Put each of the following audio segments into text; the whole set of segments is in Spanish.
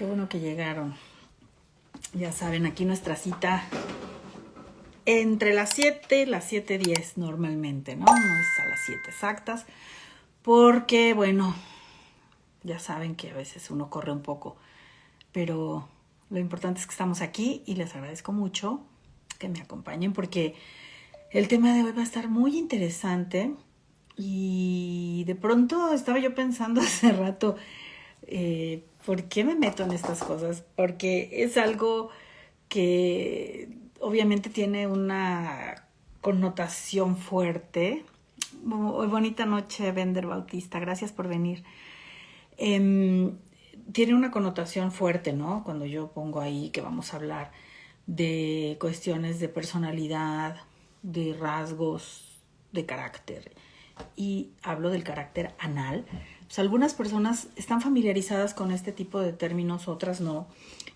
Qué bueno que llegaron. Ya saben, aquí nuestra cita entre las 7 y las 7:10 normalmente, ¿no? No es a las 7 exactas, porque, bueno, ya saben que a veces uno corre un poco, pero lo importante es que estamos aquí y les agradezco mucho que me acompañen porque el tema de hoy va a estar muy interesante y de pronto estaba yo pensando hace rato, ¿por qué me meto en estas cosas? Porque es algo que obviamente tiene una connotación fuerte. Bonita noche, Bender Bautista, gracias por venir. Tiene una connotación fuerte, ¿no? Cuando yo pongo ahí que vamos a hablar de cuestiones de personalidad, de rasgos, de carácter. Y hablo del carácter anal. Pues algunas personas están familiarizadas con este tipo de términos, otras no.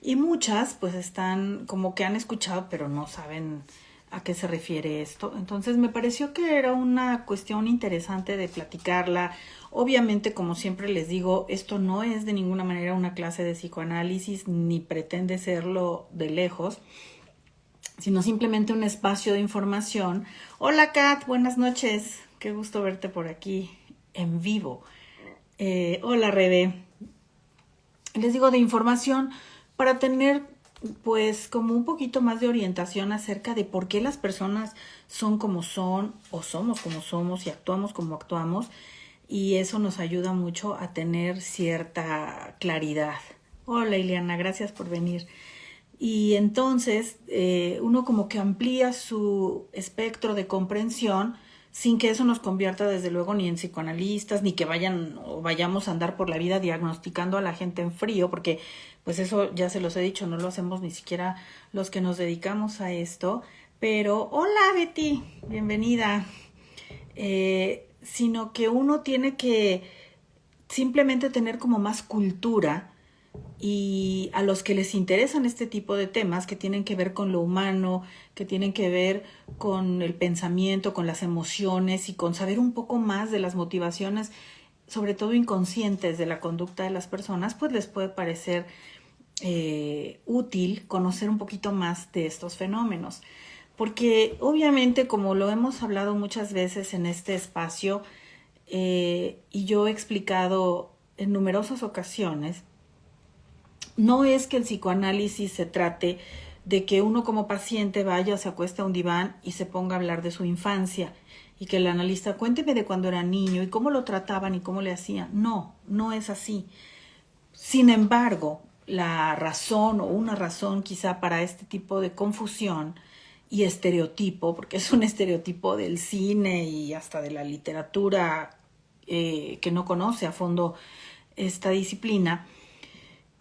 Y muchas pues están como que han escuchado, pero no saben a qué se refiere esto. Entonces me pareció que era una cuestión interesante de platicarla. Obviamente, como siempre les digo, esto no es de ninguna manera una clase de psicoanálisis, ni pretende serlo de lejos, sino simplemente un espacio de información. Hola Kat, buenas noches. Qué gusto verte por aquí en vivo. Hola Rebe. Les digo de información para tener pues como un poquito más de orientación acerca de por qué las personas son como son o somos como somos y actuamos como actuamos, y eso nos ayuda mucho a tener cierta claridad. Hola Ileana, gracias por venir. Y entonces uno como que amplía su espectro de comprensión sin que eso nos convierta desde luego ni en psicoanalistas, ni que vayan o vayamos a andar por la vida diagnosticando a la gente en frío, porque pues eso ya se los he dicho, no lo hacemos ni siquiera los que nos dedicamos a esto. Pero hola Betty, bienvenida. Sino que uno tiene que simplemente tener como más cultura, y a los que les interesan este tipo de temas que tienen que ver con lo humano, que tienen que ver con el pensamiento, con las emociones y con saber un poco más de las motivaciones, sobre todo inconscientes, de la conducta de las personas, pues les puede parecer útil conocer un poquito más de estos fenómenos. Porque obviamente, como lo hemos hablado muchas veces en este espacio, y yo he explicado en numerosas ocasiones, no es que el psicoanálisis se trate de que uno como paciente vaya, se acueste a un diván y se ponga a hablar de su infancia y que el analista cuénteme de cuando era niño y cómo lo trataban y cómo le hacían. No, no es así. Sin embargo, la razón o una razón quizá para este tipo de confusión y estereotipo, porque es un estereotipo del cine y hasta de la literatura que no conoce a fondo esta disciplina,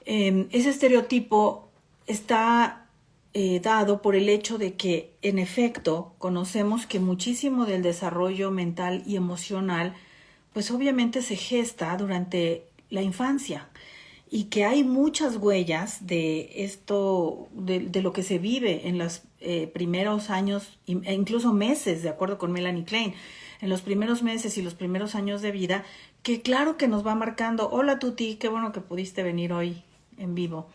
ese estereotipo está dado por el hecho de que, en efecto, conocemos que muchísimo del desarrollo mental y emocional, pues obviamente se gesta durante la infancia, y que hay muchas huellas de esto, de lo que se vive en los primeros años e incluso meses, de acuerdo con Melanie Klein, en los primeros meses y los primeros años de vida, que claro que nos va marcando. Hola Tuti, qué bueno que pudiste venir hoy en vivo.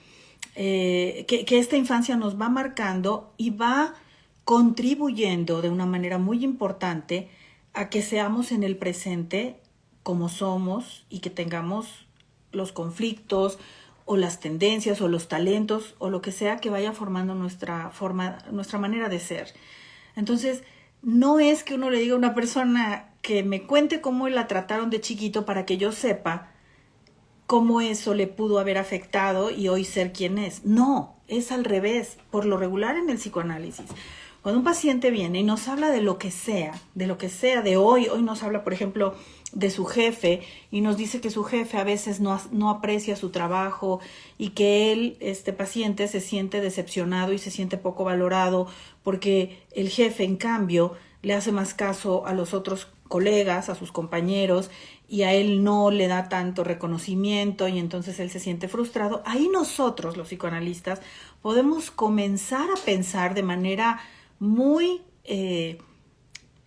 Que esta infancia nos va marcando y va contribuyendo de una manera muy importante a que seamos en el presente como somos y que tengamos los conflictos o las tendencias o los talentos o lo que sea que vaya formando nuestra manera de ser. Entonces, no es que uno le diga a una persona que me cuente cómo la trataron de chiquito para que yo sepa cómo eso le pudo haber afectado y hoy ser quien es. No, es al revés. Por lo regular en el psicoanálisis, cuando un paciente viene y nos habla de lo que sea, de hoy nos habla, por ejemplo, de su jefe y nos dice que su jefe a veces no aprecia su trabajo y que él, este paciente, se siente decepcionado y se siente poco valorado porque el jefe, en cambio, le hace más caso a los otros colegas, a sus compañeros, y a él no le da tanto reconocimiento y entonces él se siente frustrado. Ahí nosotros, los psicoanalistas, podemos comenzar a pensar de manera muy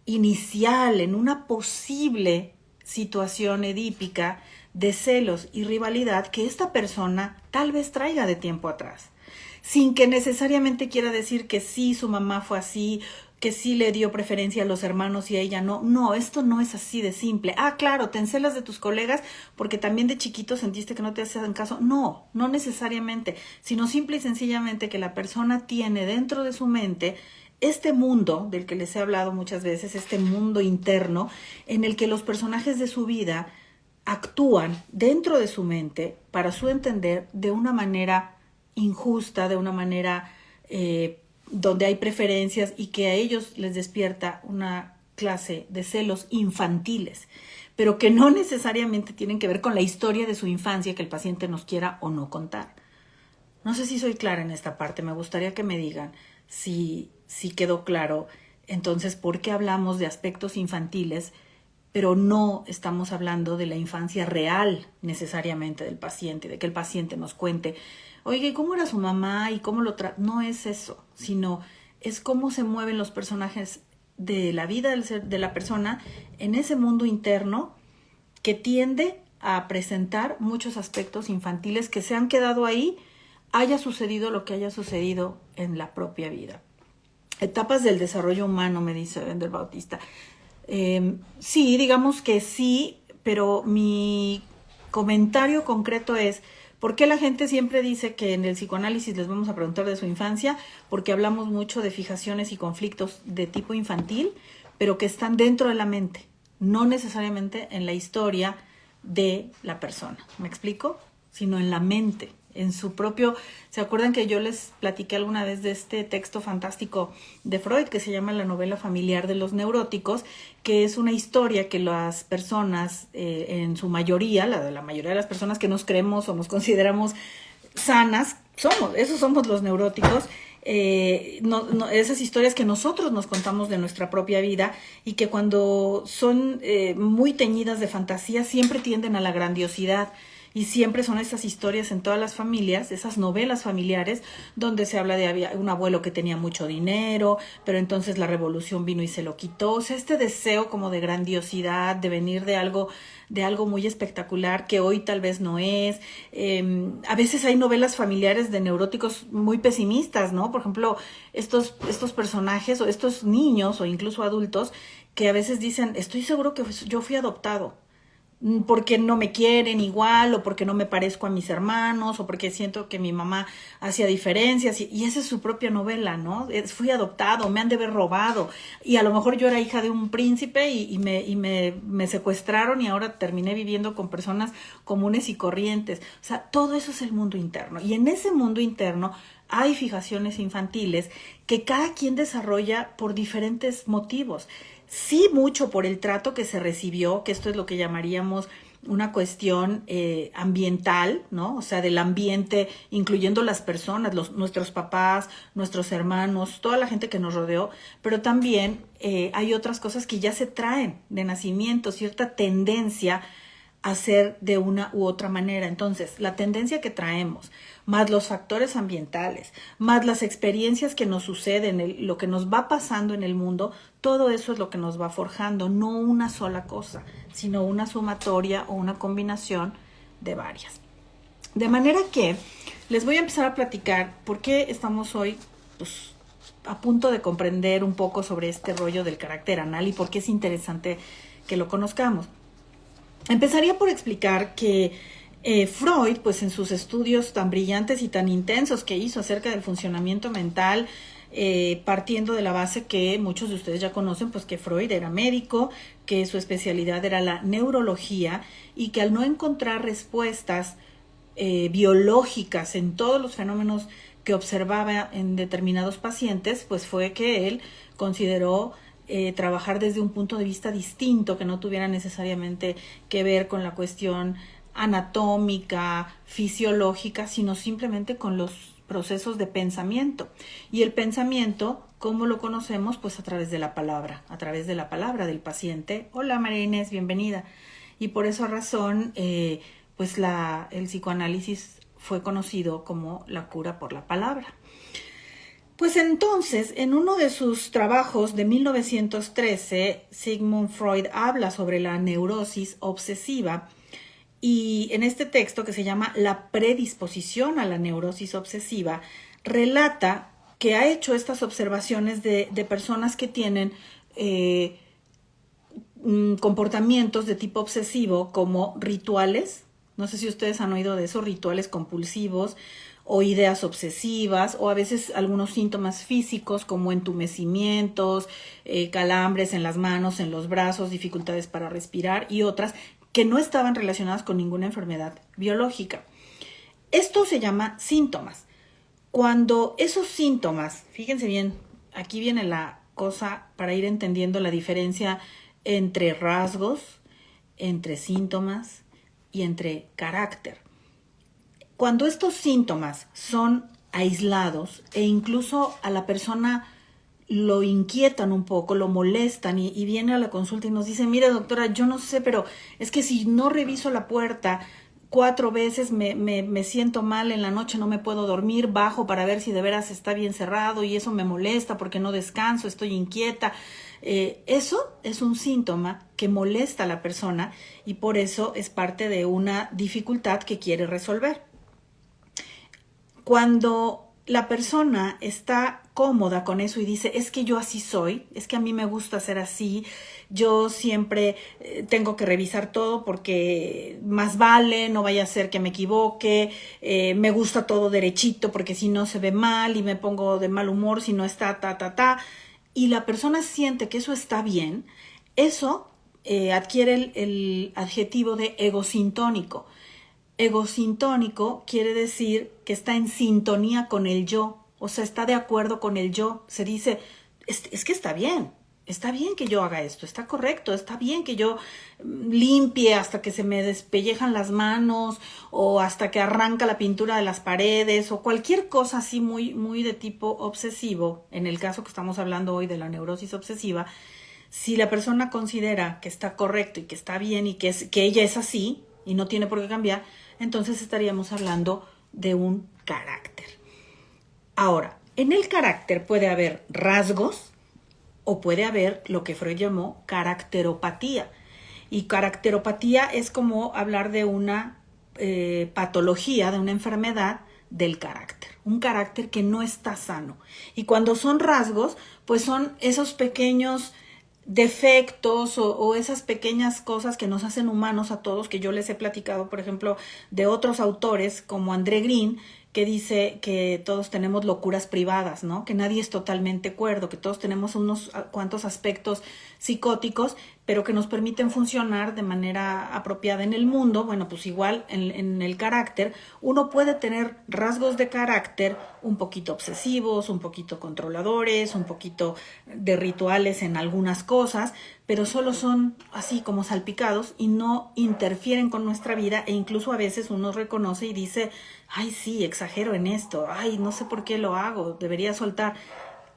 inicial en una posible situación edípica de celos y rivalidad que esta persona tal vez traiga de tiempo atrás, sin que necesariamente quiera decir que sí, su mamá fue así, que sí le dio preferencia a los hermanos y a ella no. No, esto no es así de simple. Ah, claro, te encelas de tus colegas porque también de chiquito sentiste que no te hacían caso. No, no necesariamente, sino simple y sencillamente que la persona tiene dentro de su mente este mundo del que les he hablado muchas veces, este mundo interno en el que los personajes de su vida actúan dentro de su mente, para su entender, de una manera injusta, de una manera donde hay preferencias y que a ellos les despierta una clase de celos infantiles, pero que no necesariamente tienen que ver con la historia de su infancia que el paciente nos quiera o no contar. No sé si soy clara en esta parte, me gustaría que me digan si quedó claro. Entonces, ¿por qué hablamos de aspectos infantiles, pero no estamos hablando de la infancia real necesariamente del paciente, de que el paciente nos cuente, oye, ¿y cómo era su mamá y cómo lo trata? No es eso, sino es cómo se mueven los personajes de la vida de la persona en ese mundo interno que tiende a presentar muchos aspectos infantiles que se han quedado ahí, haya sucedido lo que haya sucedido en la propia vida. Etapas del desarrollo humano, me dice Wendell Bautista. Sí, digamos que sí, pero mi comentario concreto es, ¿por qué la gente siempre dice que en el psicoanálisis les vamos a preguntar de su infancia? Porque hablamos mucho de fijaciones y conflictos de tipo infantil, pero que están dentro de la mente, no necesariamente en la historia de la persona. ¿Me explico? Sino en la mente, en su propio... ¿Se acuerdan que yo les platiqué alguna vez de este texto fantástico de Freud que se llama La novela familiar de los neuróticos, que es una historia que las personas, en su mayoría, la mayoría de las personas que nos creemos o nos consideramos sanas, esos somos los neuróticos, esas historias que nosotros nos contamos de nuestra propia vida y que cuando son muy teñidas de fantasía siempre tienden a la grandiosidad. Y siempre son esas historias en todas las familias, esas novelas familiares, donde se habla de había un abuelo que tenía mucho dinero, pero entonces la revolución vino y se lo quitó. O sea, este deseo como de grandiosidad, de venir de algo muy espectacular que hoy tal vez no es. A veces hay novelas familiares de neuróticos muy pesimistas, ¿no? Por ejemplo, estos personajes o estos niños o incluso adultos que a veces dicen, estoy seguro que yo fui adoptado, porque no me quieren igual, o porque no me parezco a mis hermanos, o porque siento que mi mamá hacía diferencias, y esa es su propia novela, ¿no? Fui adoptado, me han de haber robado, y a lo mejor yo era hija de un príncipe y me secuestraron y ahora terminé viviendo con personas comunes y corrientes. O sea, todo eso es el mundo interno, y en ese mundo interno hay fijaciones infantiles que cada quien desarrolla por diferentes motivos. Sí, mucho por el trato que se recibió, que esto es lo que llamaríamos una cuestión ambiental, ¿no? O sea, del ambiente, incluyendo las personas, nuestros papás, nuestros hermanos, toda la gente que nos rodeó, pero también hay otras cosas que ya se traen de nacimiento, cierta tendencia a ser de una u otra manera. Entonces, la tendencia que traemos, más los factores ambientales, más las experiencias que nos suceden, lo que nos va pasando en el mundo, todo eso es lo que nos va forjando, no una sola cosa, sino una sumatoria o una combinación de varias. De manera que les voy a empezar a platicar por qué estamos hoy a punto de comprender un poco sobre este rollo del carácter anal y por qué es interesante que lo conozcamos. Empezaría por explicar que Freud, pues en sus estudios tan brillantes y tan intensos que hizo acerca del funcionamiento mental, partiendo de la base que muchos de ustedes ya conocen, pues que Freud era médico, que su especialidad era la neurología y que al no encontrar respuestas biológicas en todos los fenómenos que observaba en determinados pacientes, pues fue que él consideró trabajar desde un punto de vista distinto, que no tuviera necesariamente que ver con la cuestión anatómica, fisiológica, sino simplemente con los procesos de pensamiento. Y el pensamiento, ¿cómo lo conocemos? Pues a través de la palabra del paciente. Hola María Inés, bienvenida. Y por esa razón, pues el psicoanálisis fue conocido como la cura por la palabra. Pues entonces, en uno de sus trabajos de 1913, Sigmund Freud habla sobre la neurosis obsesiva Y en este texto, que se llama La predisposición a la neurosis obsesiva, relata que ha hecho estas observaciones de personas que tienen comportamientos de tipo obsesivo, como rituales. No sé si ustedes han oído de esos rituales compulsivos, o ideas obsesivas, o a veces algunos síntomas físicos como entumecimientos, calambres en las manos, en los brazos, dificultades para respirar y otras que no estaban relacionadas con ninguna enfermedad biológica. Esto se llama síntomas. Cuando esos síntomas, fíjense bien, aquí viene la cosa para ir entendiendo la diferencia entre rasgos, entre síntomas y entre carácter. Cuando estos síntomas son aislados e incluso a la persona lo inquietan un poco, lo molestan y viene a la consulta y nos dice, mire doctora, yo no sé, pero es que si no reviso la puerta 4 veces me siento mal en la noche, no me puedo dormir, bajo para ver si de veras está bien cerrado y eso me molesta porque no descanso, estoy inquieta. Eso es un síntoma que molesta a la persona y por eso es parte de una dificultad que quiere resolver. Cuando la persona está cómoda con eso y dice, es que yo así soy, es que a mí me gusta ser así, yo siempre tengo que revisar todo porque más vale, no vaya a ser que me equivoque, me gusta todo derechito porque si no se ve mal y me pongo de mal humor si no está y la persona siente que eso está bien, eso adquiere el adjetivo de egosintónico. Egosintónico quiere decir que está en sintonía con el yo, o sea, está de acuerdo con el yo. Se dice, es que está bien que yo haga esto, está correcto, está bien que yo limpie hasta que se me despellejan las manos o hasta que arranca la pintura de las paredes o cualquier cosa así muy de tipo obsesivo. En el caso que estamos hablando hoy de la neurosis obsesiva, si la persona considera que está correcto y que está bien y que ella es así y no tiene por qué cambiar, entonces estaríamos hablando de un carácter. Ahora, en el carácter puede haber rasgos o puede haber lo que Freud llamó caracteropatía. Y caracteropatía es como hablar de una patología, de una enfermedad del carácter. Un carácter que no está sano. Y cuando son rasgos, pues son esos pequeños defectos o esas pequeñas cosas que nos hacen humanos a todos, que yo les he platicado, por ejemplo, de otros autores como André Green, que dice que todos tenemos locuras privadas, ¿no? Que nadie es totalmente cuerdo, que todos tenemos unos cuantos aspectos psicóticos, pero que nos permiten funcionar de manera apropiada en el mundo. Bueno, pues igual en el carácter, uno puede tener rasgos de carácter un poquito obsesivos, un poquito controladores, un poquito de rituales en algunas cosas, pero solo son así como salpicados y no interfieren con nuestra vida e incluso a veces uno reconoce y dice, ay sí, exagero en esto, ay no sé por qué lo hago, debería soltar.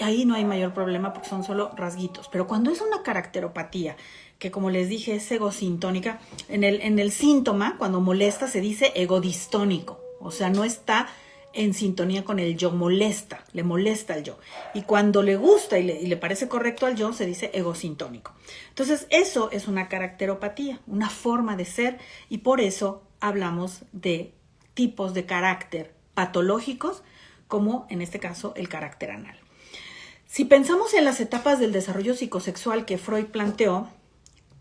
Ahí no hay mayor problema porque son solo rasguitos. Pero cuando es una caracteropatía, que como les dije es egosintónica, en el síntoma, cuando molesta, se dice egodistónico. O sea, no está en sintonía con el yo, le molesta al yo. Y cuando le gusta y le parece correcto al yo, se dice egosintónico. Entonces, eso es una caracteropatía, una forma de ser, y por eso hablamos de tipos de carácter patológicos, como en este caso el carácter anal. Si pensamos en las etapas del desarrollo psicosexual que Freud planteó,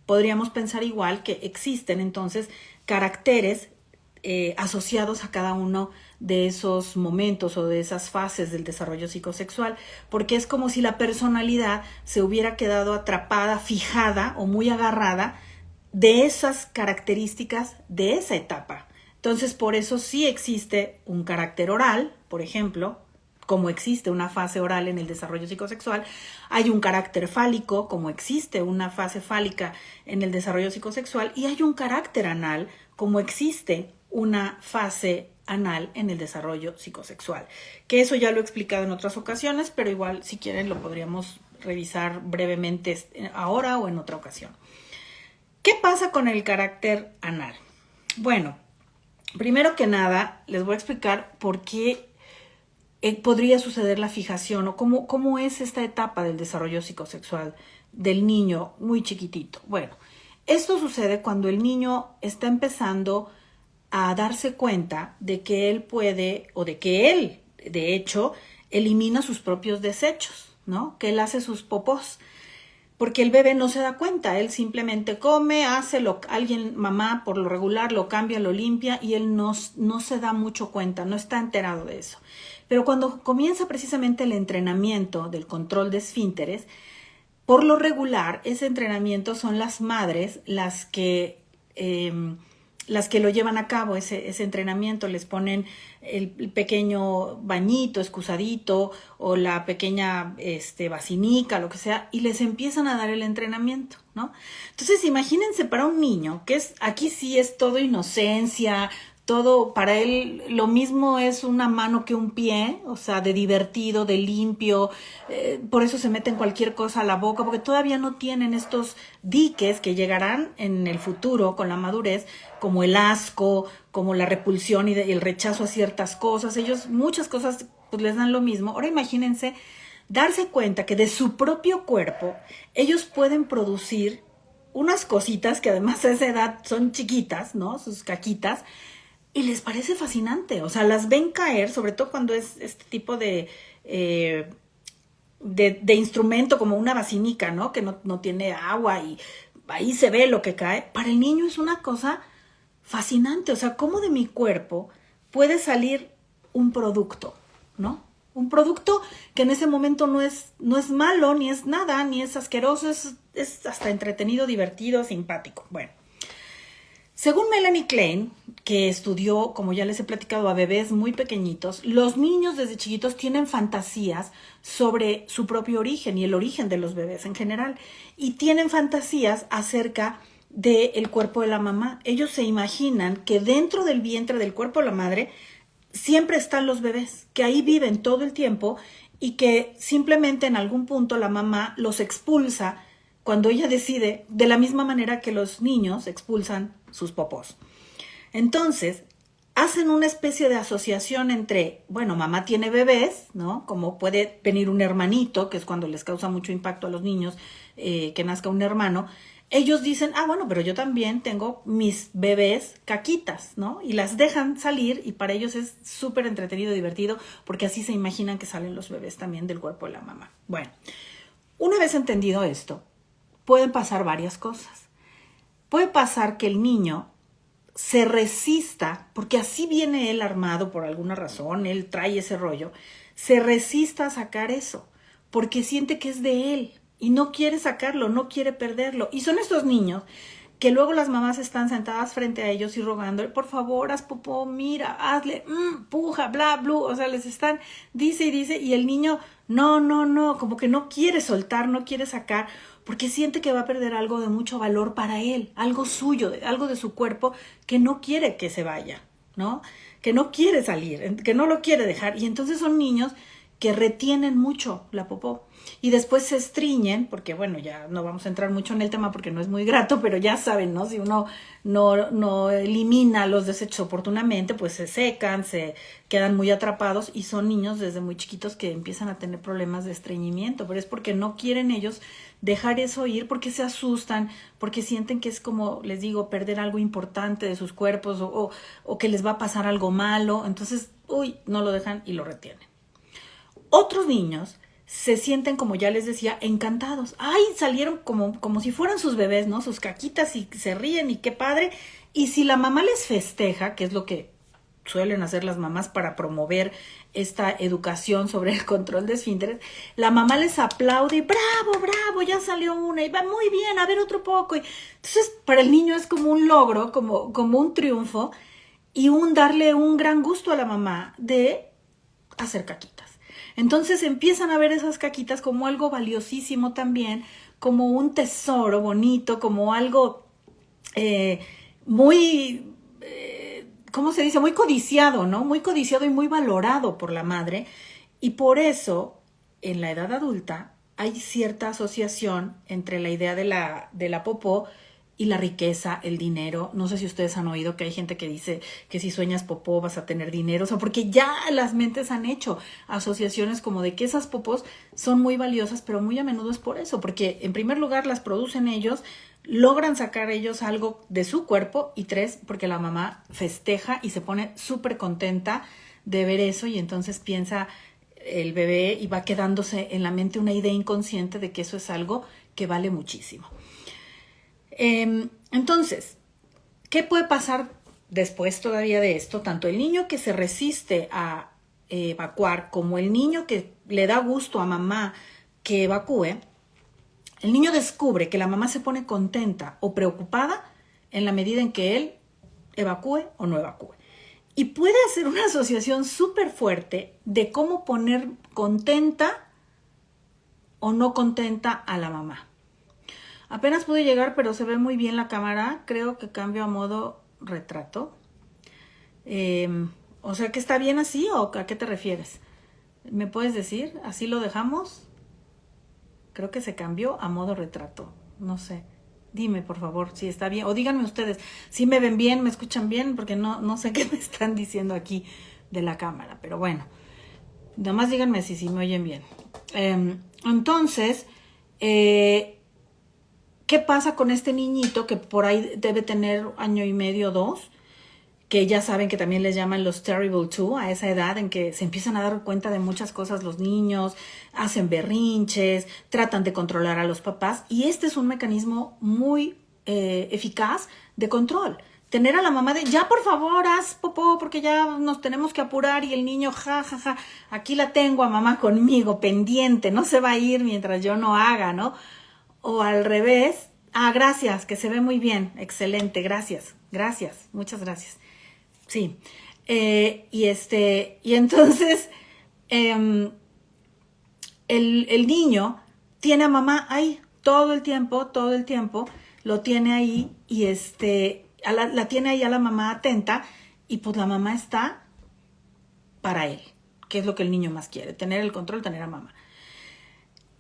podríamos pensar igual que existen entonces caracteres asociados a cada uno de esos momentos o de esas fases del desarrollo psicosexual, porque es como si la personalidad se hubiera quedado atrapada, fijada o muy agarrada de esas características de esa etapa. Entonces, por eso sí existe un carácter oral, por ejemplo, como existe una fase oral en el desarrollo psicosexual, hay un carácter fálico, como existe una fase fálica en el desarrollo psicosexual, y hay un carácter anal, como existe una fase anal en el desarrollo psicosexual. Que eso ya lo he explicado en otras ocasiones, pero igual si quieren lo podríamos revisar brevemente ahora o en otra ocasión. ¿Qué pasa con el carácter anal? Bueno, primero que nada les voy a explicar por qué podría suceder la fijación o cómo es esta etapa del desarrollo psicosexual del niño muy chiquitito. Bueno, Esto sucede cuando el niño está empezando a darse cuenta de que él puede, o de que él, de hecho, elimina sus propios desechos, ¿no? Que él hace sus popós. Porque el bebé no se da cuenta, él simplemente come, alguien, mamá por lo regular lo cambia, lo limpia y él no se da mucho cuenta, no está enterado de eso. Pero cuando comienza precisamente el entrenamiento del control de esfínteres, por lo regular ese entrenamiento son las madres las que lo llevan a cabo, ese entrenamiento. Les ponen el pequeño bañito, excusadito, o la pequeña vacinica, lo que sea, y les empiezan a dar el entrenamiento, ¿no? Entonces, imagínense para un niño, aquí sí es todo inocencia, todo, para él lo mismo es una mano que un pie, o sea, de divertido, de limpio, por eso se meten cualquier cosa a la boca, porque todavía no tienen estos diques que llegarán en el futuro con la madurez, como el asco, como la repulsión y el rechazo a ciertas cosas. Ellos, muchas cosas, pues les dan lo mismo. Ahora imagínense darse cuenta que de su propio cuerpo ellos pueden producir unas cositas que además a esa edad son chiquitas, ¿no? Sus caquitas, y les parece fascinante, o sea, las ven caer, sobre todo cuando es este tipo de instrumento como una vacinica, ¿no? Que no tiene agua y ahí se ve lo que cae. Para el niño es una cosa fascinante, o sea, cómo de mi cuerpo puede salir un producto, ¿no? Un producto que en ese momento no es malo, ni es nada, ni es asqueroso, es hasta entretenido, divertido, simpático. Bueno. Según Melanie Klein, que estudió, como ya les he platicado, a bebés muy pequeñitos, los niños desde chiquitos tienen fantasías sobre su propio origen y el origen de los bebés en general. Y tienen fantasías acerca del cuerpo de la mamá. Ellos se imaginan que dentro del vientre del cuerpo de la madre siempre están los bebés, que ahí viven todo el tiempo y que simplemente en algún punto la mamá los expulsa cuando ella decide, de la misma manera que los niños expulsan sus popós. Entonces, hacen una especie de asociación entre, bueno, mamá tiene bebés, ¿no? Como puede venir un hermanito, que es cuando les causa mucho impacto a los niños que nazca un hermano. Ellos dicen, bueno, pero yo también tengo mis bebés caquitas, ¿no? Y las dejan salir y para ellos es súper entretenido y divertido porque así se imaginan que salen los bebés también del cuerpo de la mamá. Bueno, una vez entendido esto, pueden pasar varias cosas. Puede pasar que el niño se resista, porque así viene él armado por alguna razón, él trae ese rollo, se resista a sacar eso, porque siente que es de él y no quiere sacarlo, no quiere perderlo. Y son estos niños que luego las mamás están sentadas frente a ellos y rogándole, por favor, haz popó, mira, hazle, puja, bla, bla, o sea, les están, dice y dice, y el niño, no, como que no quiere soltar, no quiere sacar, porque siente que va a perder algo de mucho valor para él, algo suyo, algo de su cuerpo que no quiere que se vaya, ¿no? Que no quiere salir, que no lo quiere dejar. Y entonces son niños que retienen mucho la popó y después se estriñen, porque bueno, ya no vamos a entrar mucho en el tema porque no es muy grato, pero ya saben, ¿no? Si uno no elimina los desechos oportunamente, pues se secan, se quedan muy atrapados y son niños desde muy chiquitos que empiezan a tener problemas de estreñimiento, pero es porque no quieren ellos dejar eso ir, porque se asustan, porque sienten que es como, les digo, perder algo importante de sus cuerpos o que les va a pasar algo malo, entonces, no lo dejan y lo retienen. Otros niños se sienten, como ya les decía, encantados. Salieron como si fueran sus bebés, ¿no? Sus caquitas y se ríen y qué padre. Y si la mamá les festeja, que es lo que suelen hacer las mamás para promover esta educación sobre el control de esfínteres, la mamá les aplaude y bravo, ya salió una y va muy bien, a ver otro poco. Y entonces para el niño es como un logro, como un triunfo y darle un gran gusto a la mamá de hacer caquitas. Entonces empiezan a ver esas caquitas como algo valiosísimo también, como un tesoro bonito, como algo muy, ¿cómo se dice? Muy codiciado, ¿no? Muy codiciado y muy valorado por la madre. Y por eso, en la edad adulta, hay cierta asociación entre la idea de la popó y la riqueza, el dinero. No sé si ustedes han oído que hay gente que dice que si sueñas popó vas a tener dinero, o sea, porque ya las mentes han hecho asociaciones como de que esas popós son muy valiosas, pero muy a menudo es por eso, porque en primer lugar las producen ellos, logran sacar ellos algo de su cuerpo, y 3, porque la mamá festeja y se pone súper contenta de ver eso, y entonces piensa el bebé y va quedándose en la mente una idea inconsciente de que eso es algo que vale muchísimo. Entonces, ¿qué puede pasar después todavía de esto? Tanto el niño que se resiste a evacuar como el niño que le da gusto a mamá que evacúe, el niño descubre que la mamá se pone contenta o preocupada en la medida en que él evacúe o no evacúe. Y puede hacer una asociación súper fuerte de cómo poner contenta o no contenta a la mamá. Apenas pude llegar, pero se ve muy bien la cámara. Creo que cambio a modo retrato. O sea, ¿que está bien así o a qué te refieres? ¿Me puedes decir? ¿Así lo dejamos? Creo que se cambió a modo retrato. No sé. Dime, por favor, si está bien. O díganme ustedes si me ven bien, me escuchan bien, porque no sé qué me están diciendo aquí de la cámara. Pero bueno, nada más díganme si me oyen bien. Entonces, ¿qué pasa con este niñito que por ahí debe tener 1 año y medio, 2? Que ya saben que también les llaman los terrible two, a esa edad en que se empiezan a dar cuenta de muchas cosas los niños, hacen berrinches, tratan de controlar a los papás, y este es un mecanismo muy eficaz de control. Tener a la mamá de, ya por favor, haz popó porque ya nos tenemos que apurar, y el niño, aquí la tengo a mamá conmigo, pendiente, no se va a ir mientras yo no haga, ¿no? O al revés, gracias, que se ve muy bien, excelente, gracias, muchas gracias. Sí, y entonces el niño tiene a mamá ahí todo el tiempo, lo tiene ahí, y la tiene ahí a la mamá atenta, y pues la mamá está para él, que es lo que el niño más quiere, tener el control, tener a mamá.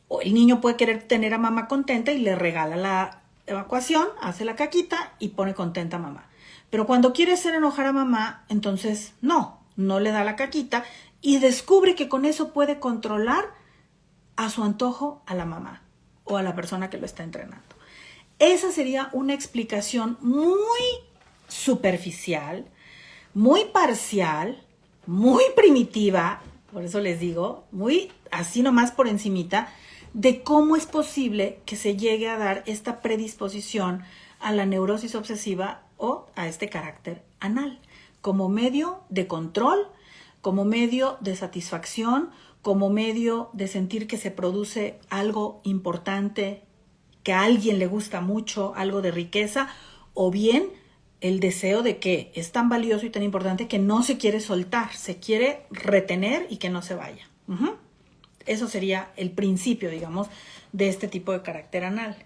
O el niño puede querer tener a mamá contenta y le regala la evacuación, hace la caquita y pone contenta a mamá. Pero cuando quiere hacer enojar a mamá, entonces no le da la caquita, y descubre que con eso puede controlar a su antojo a la mamá o a la persona que lo está entrenando. Esa sería una explicación muy superficial, muy parcial, muy primitiva, por eso les digo, muy así nomás por encimita, de cómo es posible que se llegue a dar esta predisposición a la neurosis obsesiva o a este carácter anal, como medio de control, como medio de satisfacción, como medio de sentir que se produce algo importante, que a alguien le gusta mucho, algo de riqueza, o bien el deseo de que es tan valioso y tan importante que no se quiere soltar, se quiere retener y que no se vaya. Eso sería el principio, digamos, de este tipo de carácter anal.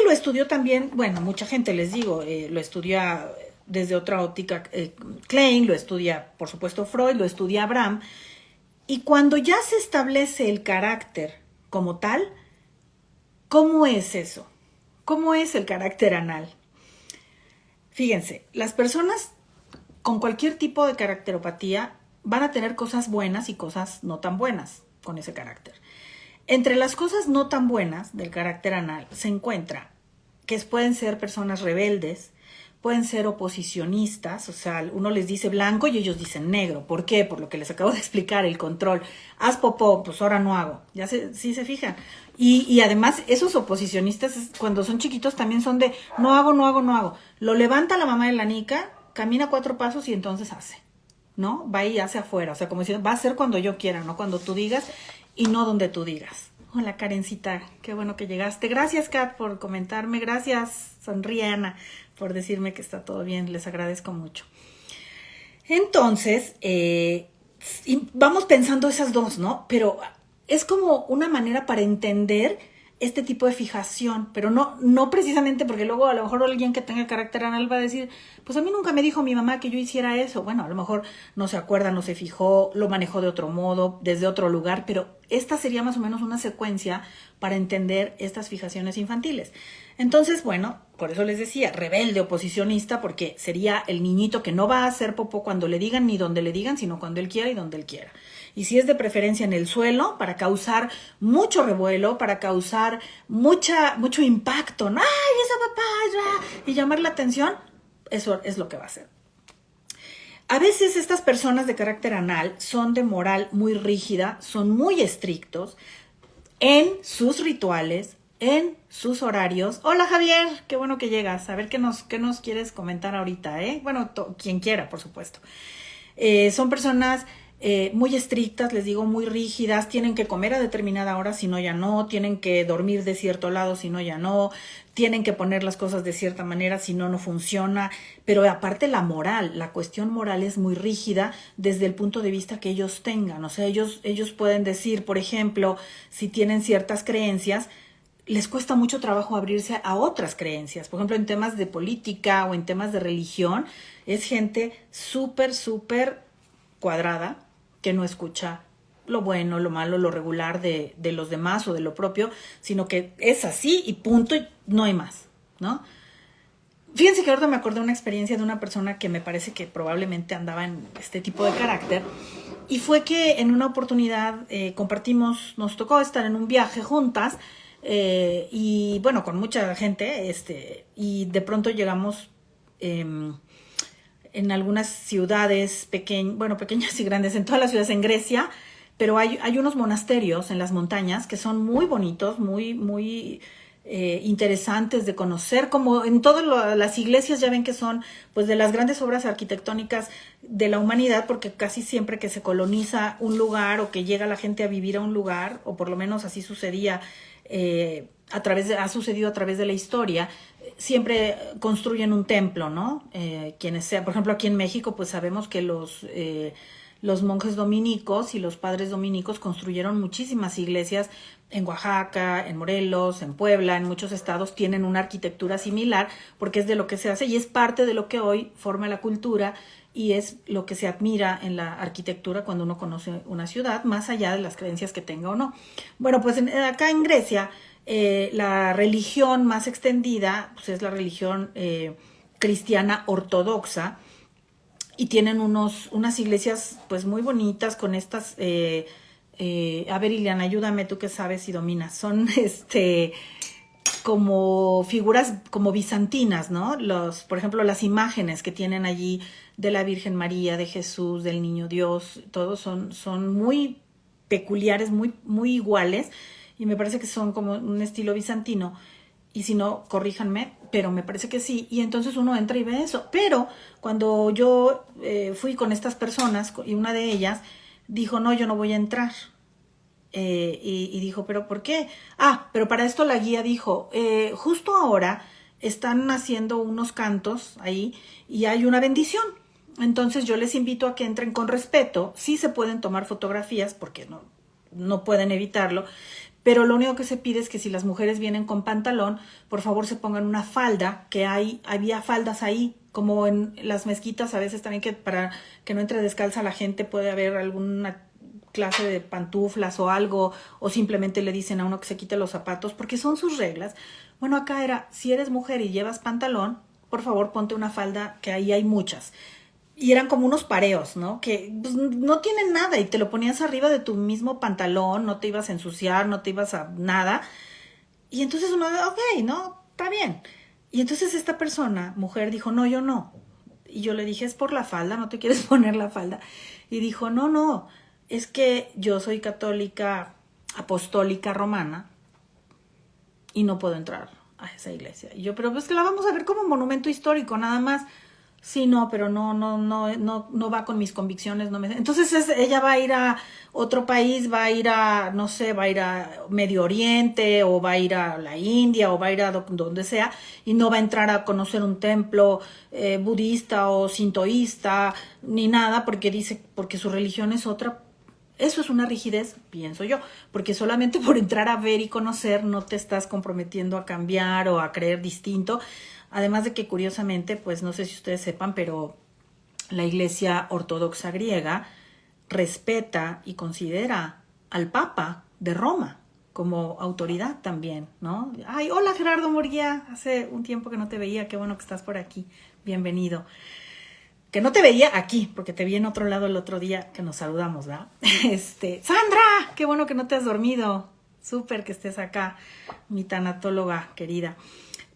Lo estudió también, bueno, mucha gente, les digo, lo estudia desde otra óptica Klein, lo estudia, por supuesto, Freud, lo estudia Abraham, y cuando ya se establece el carácter como tal, ¿cómo es eso? ¿Cómo es el carácter anal? Fíjense, las personas con cualquier tipo de caracteropatía van a tener cosas buenas y cosas no tan buenas con ese carácter. Entre las cosas no tan buenas del carácter anal se encuentra que pueden ser personas rebeldes, pueden ser oposicionistas, o sea, uno les dice blanco y ellos dicen negro. ¿Por qué? Por lo que les acabo de explicar, el control. Haz popó, pues ahora no hago. Sí se fijan. Y además, esos oposicionistas, cuando son chiquitos, también son de no hago. Lo levanta la mamá de la nica, camina 4 pasos y entonces hace, ¿no? Va y hace afuera. O sea, como diciendo, va a ser cuando yo quiera, no cuando tú digas y no donde tú digas. Hola, Karencita, qué bueno que llegaste. Gracias, Kat, por comentarme. Gracias, sonríe Ana, por decirme que está todo bien. Les agradezco mucho. Entonces, vamos pensando esas dos, ¿no? Pero es como una manera para entender este tipo de fijación, pero no precisamente porque luego a lo mejor alguien que tenga carácter anal va a decir, pues a mí nunca me dijo mi mamá que yo hiciera eso. Bueno, a lo mejor no se acuerda, no se fijó, lo manejó de otro modo, desde otro lugar, pero esta sería más o menos una secuencia para entender estas fijaciones infantiles. Entonces, bueno, por eso les decía, rebelde, oposicionista, porque sería el niñito que no va a hacer popó cuando le digan ni donde le digan, sino cuando él quiera y donde él quiera. Y si es de preferencia en el suelo, para causar mucho revuelo, para causar mucho impacto, ¿no? ¡Ay, esa papaya! Y llamar la atención, eso es lo que va a hacer. A veces estas personas de carácter anal son de moral muy rígida, son muy estrictos en sus rituales, en sus horarios. Hola Javier, qué bueno que llegas. A ver qué nos quieres comentar ahorita, ¿eh? Bueno, quien quiera, por supuesto. Son personas muy estrictas, les digo, muy rígidas, tienen que comer a determinada hora, si no ya no, tienen que dormir de cierto lado, si no ya no, tienen que poner las cosas de cierta manera, si no, no funciona, pero aparte la moral, la cuestión moral es muy rígida desde el punto de vista que ellos tengan, o sea, ellos pueden decir, por ejemplo, si tienen ciertas creencias, les cuesta mucho trabajo abrirse a otras creencias, por ejemplo, en temas de política o en temas de religión, es gente súper cuadrada, que no escucha lo bueno, lo malo, lo regular de los demás o de lo propio, sino que es así y punto, y no hay más, ¿no? Fíjense que ahorita me acordé de una experiencia de una persona que me parece que probablemente andaba en este tipo de carácter, y fue que en una oportunidad compartimos, nos tocó estar en un viaje juntas, y bueno, con mucha gente, y de pronto llegamos en algunas ciudades pequeñas y grandes, en todas las ciudades en Grecia, pero hay unos monasterios en las montañas que son muy bonitos, muy interesantes de conocer, como en todas las iglesias ya ven que son pues de las grandes obras arquitectónicas de la humanidad, porque casi siempre que se coloniza un lugar o que llega la gente a vivir a un lugar, o por lo menos así sucedía, ha sucedido a través de la historia, siempre construyen un templo, ¿no? Quienes sean, por ejemplo, aquí en México, pues sabemos que los monjes dominicos y los padres dominicos construyeron muchísimas iglesias en Oaxaca, en Morelos, en Puebla, en muchos estados tienen una arquitectura similar, porque es de lo que se hace y es parte de lo que hoy forma la cultura y es lo que se admira en la arquitectura cuando uno conoce una ciudad, más allá de las creencias que tenga o no. Bueno, pues acá en Grecia, la religión más extendida pues es la religión cristiana ortodoxa, y tienen unas iglesias pues muy bonitas con estas, a ver Iliana, ayúdame tú que sabes y dominas, son como figuras como bizantinas, ¿no? Por ejemplo, las imágenes que tienen allí de la Virgen María, de Jesús, del Niño Dios, todos son muy peculiares, muy iguales, y me parece que son como un estilo bizantino, y si no, corríjanme, pero me parece que sí, y entonces uno entra y ve eso. Pero cuando yo fui con estas personas, y una de ellas dijo, no, yo no voy a entrar, y dijo, ¿pero por qué? Pero para esto la guía dijo, justo ahora están haciendo unos cantos ahí, y hay una bendición, entonces yo les invito a que entren con respeto, sí se pueden tomar fotografías, porque no pueden evitarlo, pero lo único que se pide es que si las mujeres vienen con pantalón, por favor se pongan una falda, que había faldas ahí, como en las mezquitas a veces también, que para que no entre descalza la gente puede haber alguna clase de pantuflas o algo, o simplemente le dicen a uno que se quite los zapatos, porque son sus reglas. Bueno, acá era, si eres mujer y llevas pantalón, por favor ponte una falda, que ahí hay muchas. Y eran como unos pareos, ¿no? Que pues, no tienen nada y te lo ponías arriba de tu mismo pantalón, no te ibas a ensuciar, no te ibas a nada. Y entonces uno, ok, ¿no? Está bien. Y entonces esta persona, mujer, dijo, no, yo no. Y yo le dije, es por la falda, ¿no te quieres poner la falda? Y dijo, no, es que yo soy católica apostólica romana y no puedo entrar a esa iglesia. Y yo, pero pues que la vamos a ver como monumento histórico, nada más. Sí, no, pero no va con mis convicciones. Entonces ella va a ir a otro país, va a ir a, no sé, va a ir a Medio Oriente, o va a ir a la India, o va a ir a donde sea, y no va a entrar a conocer un templo budista o sintoísta, ni nada, porque dice, porque su religión es otra. Eso es una rigidez, pienso yo, porque solamente por entrar a ver y conocer no te estás comprometiendo a cambiar o a creer distinto. Además de que curiosamente, pues no sé si ustedes sepan, pero la Iglesia Ortodoxa griega respeta y considera al Papa de Roma como autoridad también, ¿no? Ay, hola Gerardo Murguía, hace un tiempo que no te veía, qué bueno que estás por aquí, bienvenido. Que no te veía aquí, porque te vi en otro lado el otro día que nos saludamos, ¿verdad? Sandra, qué bueno que no te has dormido, súper que estés acá, mi tanatóloga querida.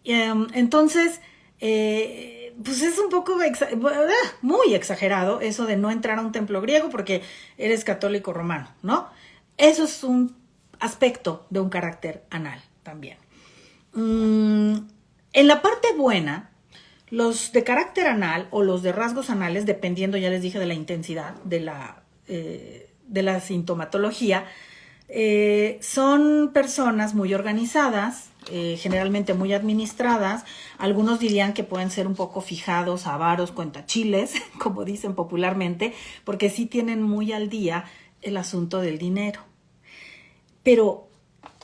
Entonces, pues es un poco muy exagerado eso de no entrar a un templo griego porque eres católico romano, ¿no? Eso es un aspecto de un carácter anal también. En la parte buena, los de carácter anal o los de rasgos anales, dependiendo, ya les dije, de la intensidad de la sintomatología, son personas muy organizadas, generalmente muy administradas. Algunos dirían que pueden ser un poco fijados, avaros, cuentachiles, como dicen popularmente, porque sí tienen muy al día el asunto del dinero. Pero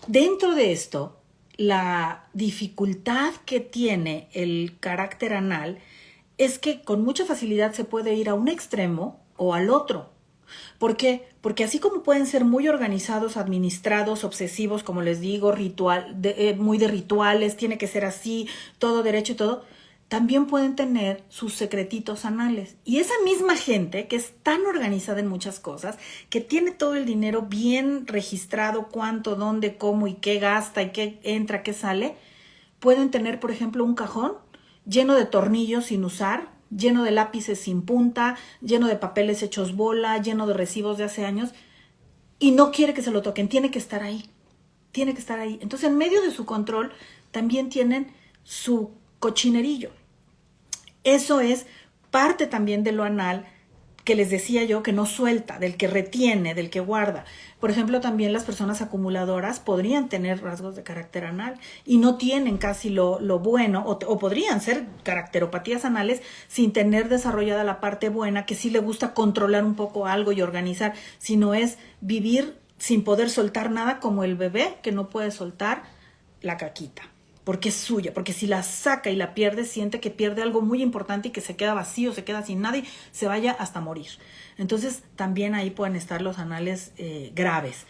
dentro de esto, la dificultad que tiene el carácter anal es que con mucha facilidad se puede ir a un extremo o al otro. ¿Por qué? Porque así como pueden ser muy organizados, administrados, obsesivos, como les digo, muy de rituales, tiene que ser así, todo derecho y todo, también pueden tener sus secretitos anales. Y esa misma gente que es tan organizada en muchas cosas, que tiene todo el dinero bien registrado, cuánto, dónde, cómo y qué gasta y qué entra, qué sale, pueden tener, por ejemplo, un cajón lleno de tornillos sin usar, lleno de lápices sin punta, lleno de papeles hechos bola, lleno de recibos de hace años, y no quiere que se lo toquen, tiene que estar ahí, tiene que estar ahí. Entonces, en medio de su control, también tienen su cochinerillo. Eso es parte también de lo anal que les decía yo, que no suelta, del que retiene, del que guarda. Por ejemplo, también las personas acumuladoras podrían tener rasgos de carácter anal y no tienen casi lo bueno, o podrían ser caracteropatías anales sin tener desarrollada la parte buena, que sí le gusta controlar un poco algo y organizar, sino es vivir sin poder soltar nada, como el bebé que no puede soltar la caquita, porque es suya, porque si la saca y la pierde, siente que pierde algo muy importante y que se queda vacío, se queda sin nada y se vaya hasta morir. Entonces también ahí pueden estar los anales graves.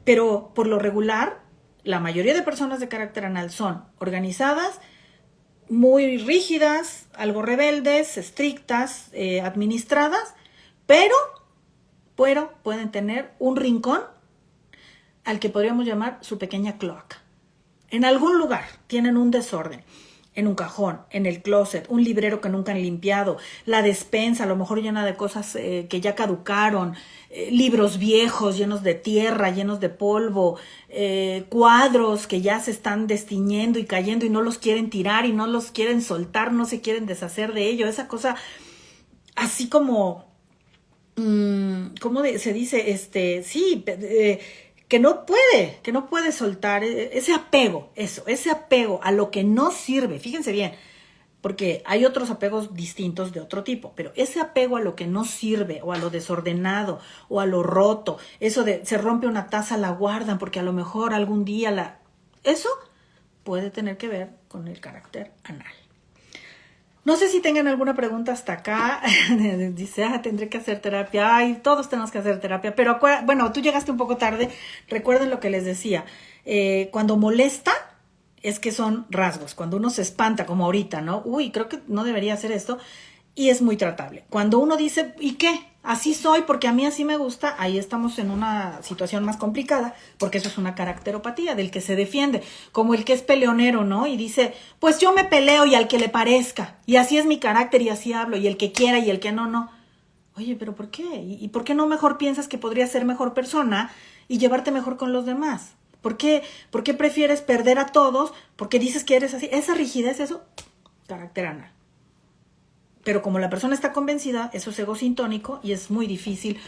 Pero por lo regular, la mayoría de personas de carácter anal son organizadas, muy rígidas, algo rebeldes, estrictas, administradas, pero pueden tener un rincón al que podríamos llamar su pequeña cloaca. En algún lugar tienen un desorden, en un cajón, en el closet, un librero que nunca han limpiado, la despensa a lo mejor llena de cosas que ya caducaron, libros viejos llenos de tierra, llenos de polvo, cuadros que ya se están destiñendo y cayendo y no los quieren tirar y no los quieren soltar, no se quieren deshacer de ello. Esa cosa así como, ¿cómo se dice? Sí, que no puede soltar ese apego, ese apego a lo que no sirve. Fíjense bien, porque hay otros apegos distintos de otro tipo, pero ese apego a lo que no sirve, o a lo desordenado, o a lo roto, eso de se rompe una taza, la guardan porque a lo mejor algún día eso puede tener que ver con el carácter anal. No sé si tengan alguna pregunta hasta acá. Dice, tendré que hacer terapia. Ay, todos tenemos que hacer terapia. Pero bueno, tú llegaste un poco tarde. Recuerden lo que les decía. Cuando molesta, es que son rasgos. Cuando uno se espanta, como ahorita, ¿no? Uy, creo que no debería hacer esto. Y es muy tratable. Cuando uno dice, ¿y qué? Así soy porque a mí así me gusta, ahí estamos en una situación más complicada, porque eso es una caracteropatía del que se defiende, como el que es peleonero, ¿no? Y dice, pues yo me peleo y al que le parezca, y así es mi carácter y así hablo, y el que quiera y el que no, no. Oye, ¿pero por qué? ¿Y por qué no mejor piensas que podrías ser mejor persona y llevarte mejor con los demás? ¿Por qué prefieres perder a todos? Porque dices que eres así. Esa rigidez, eso, carácter anal. Pero como la persona está convencida, eso es ego sintónico y es muy difícil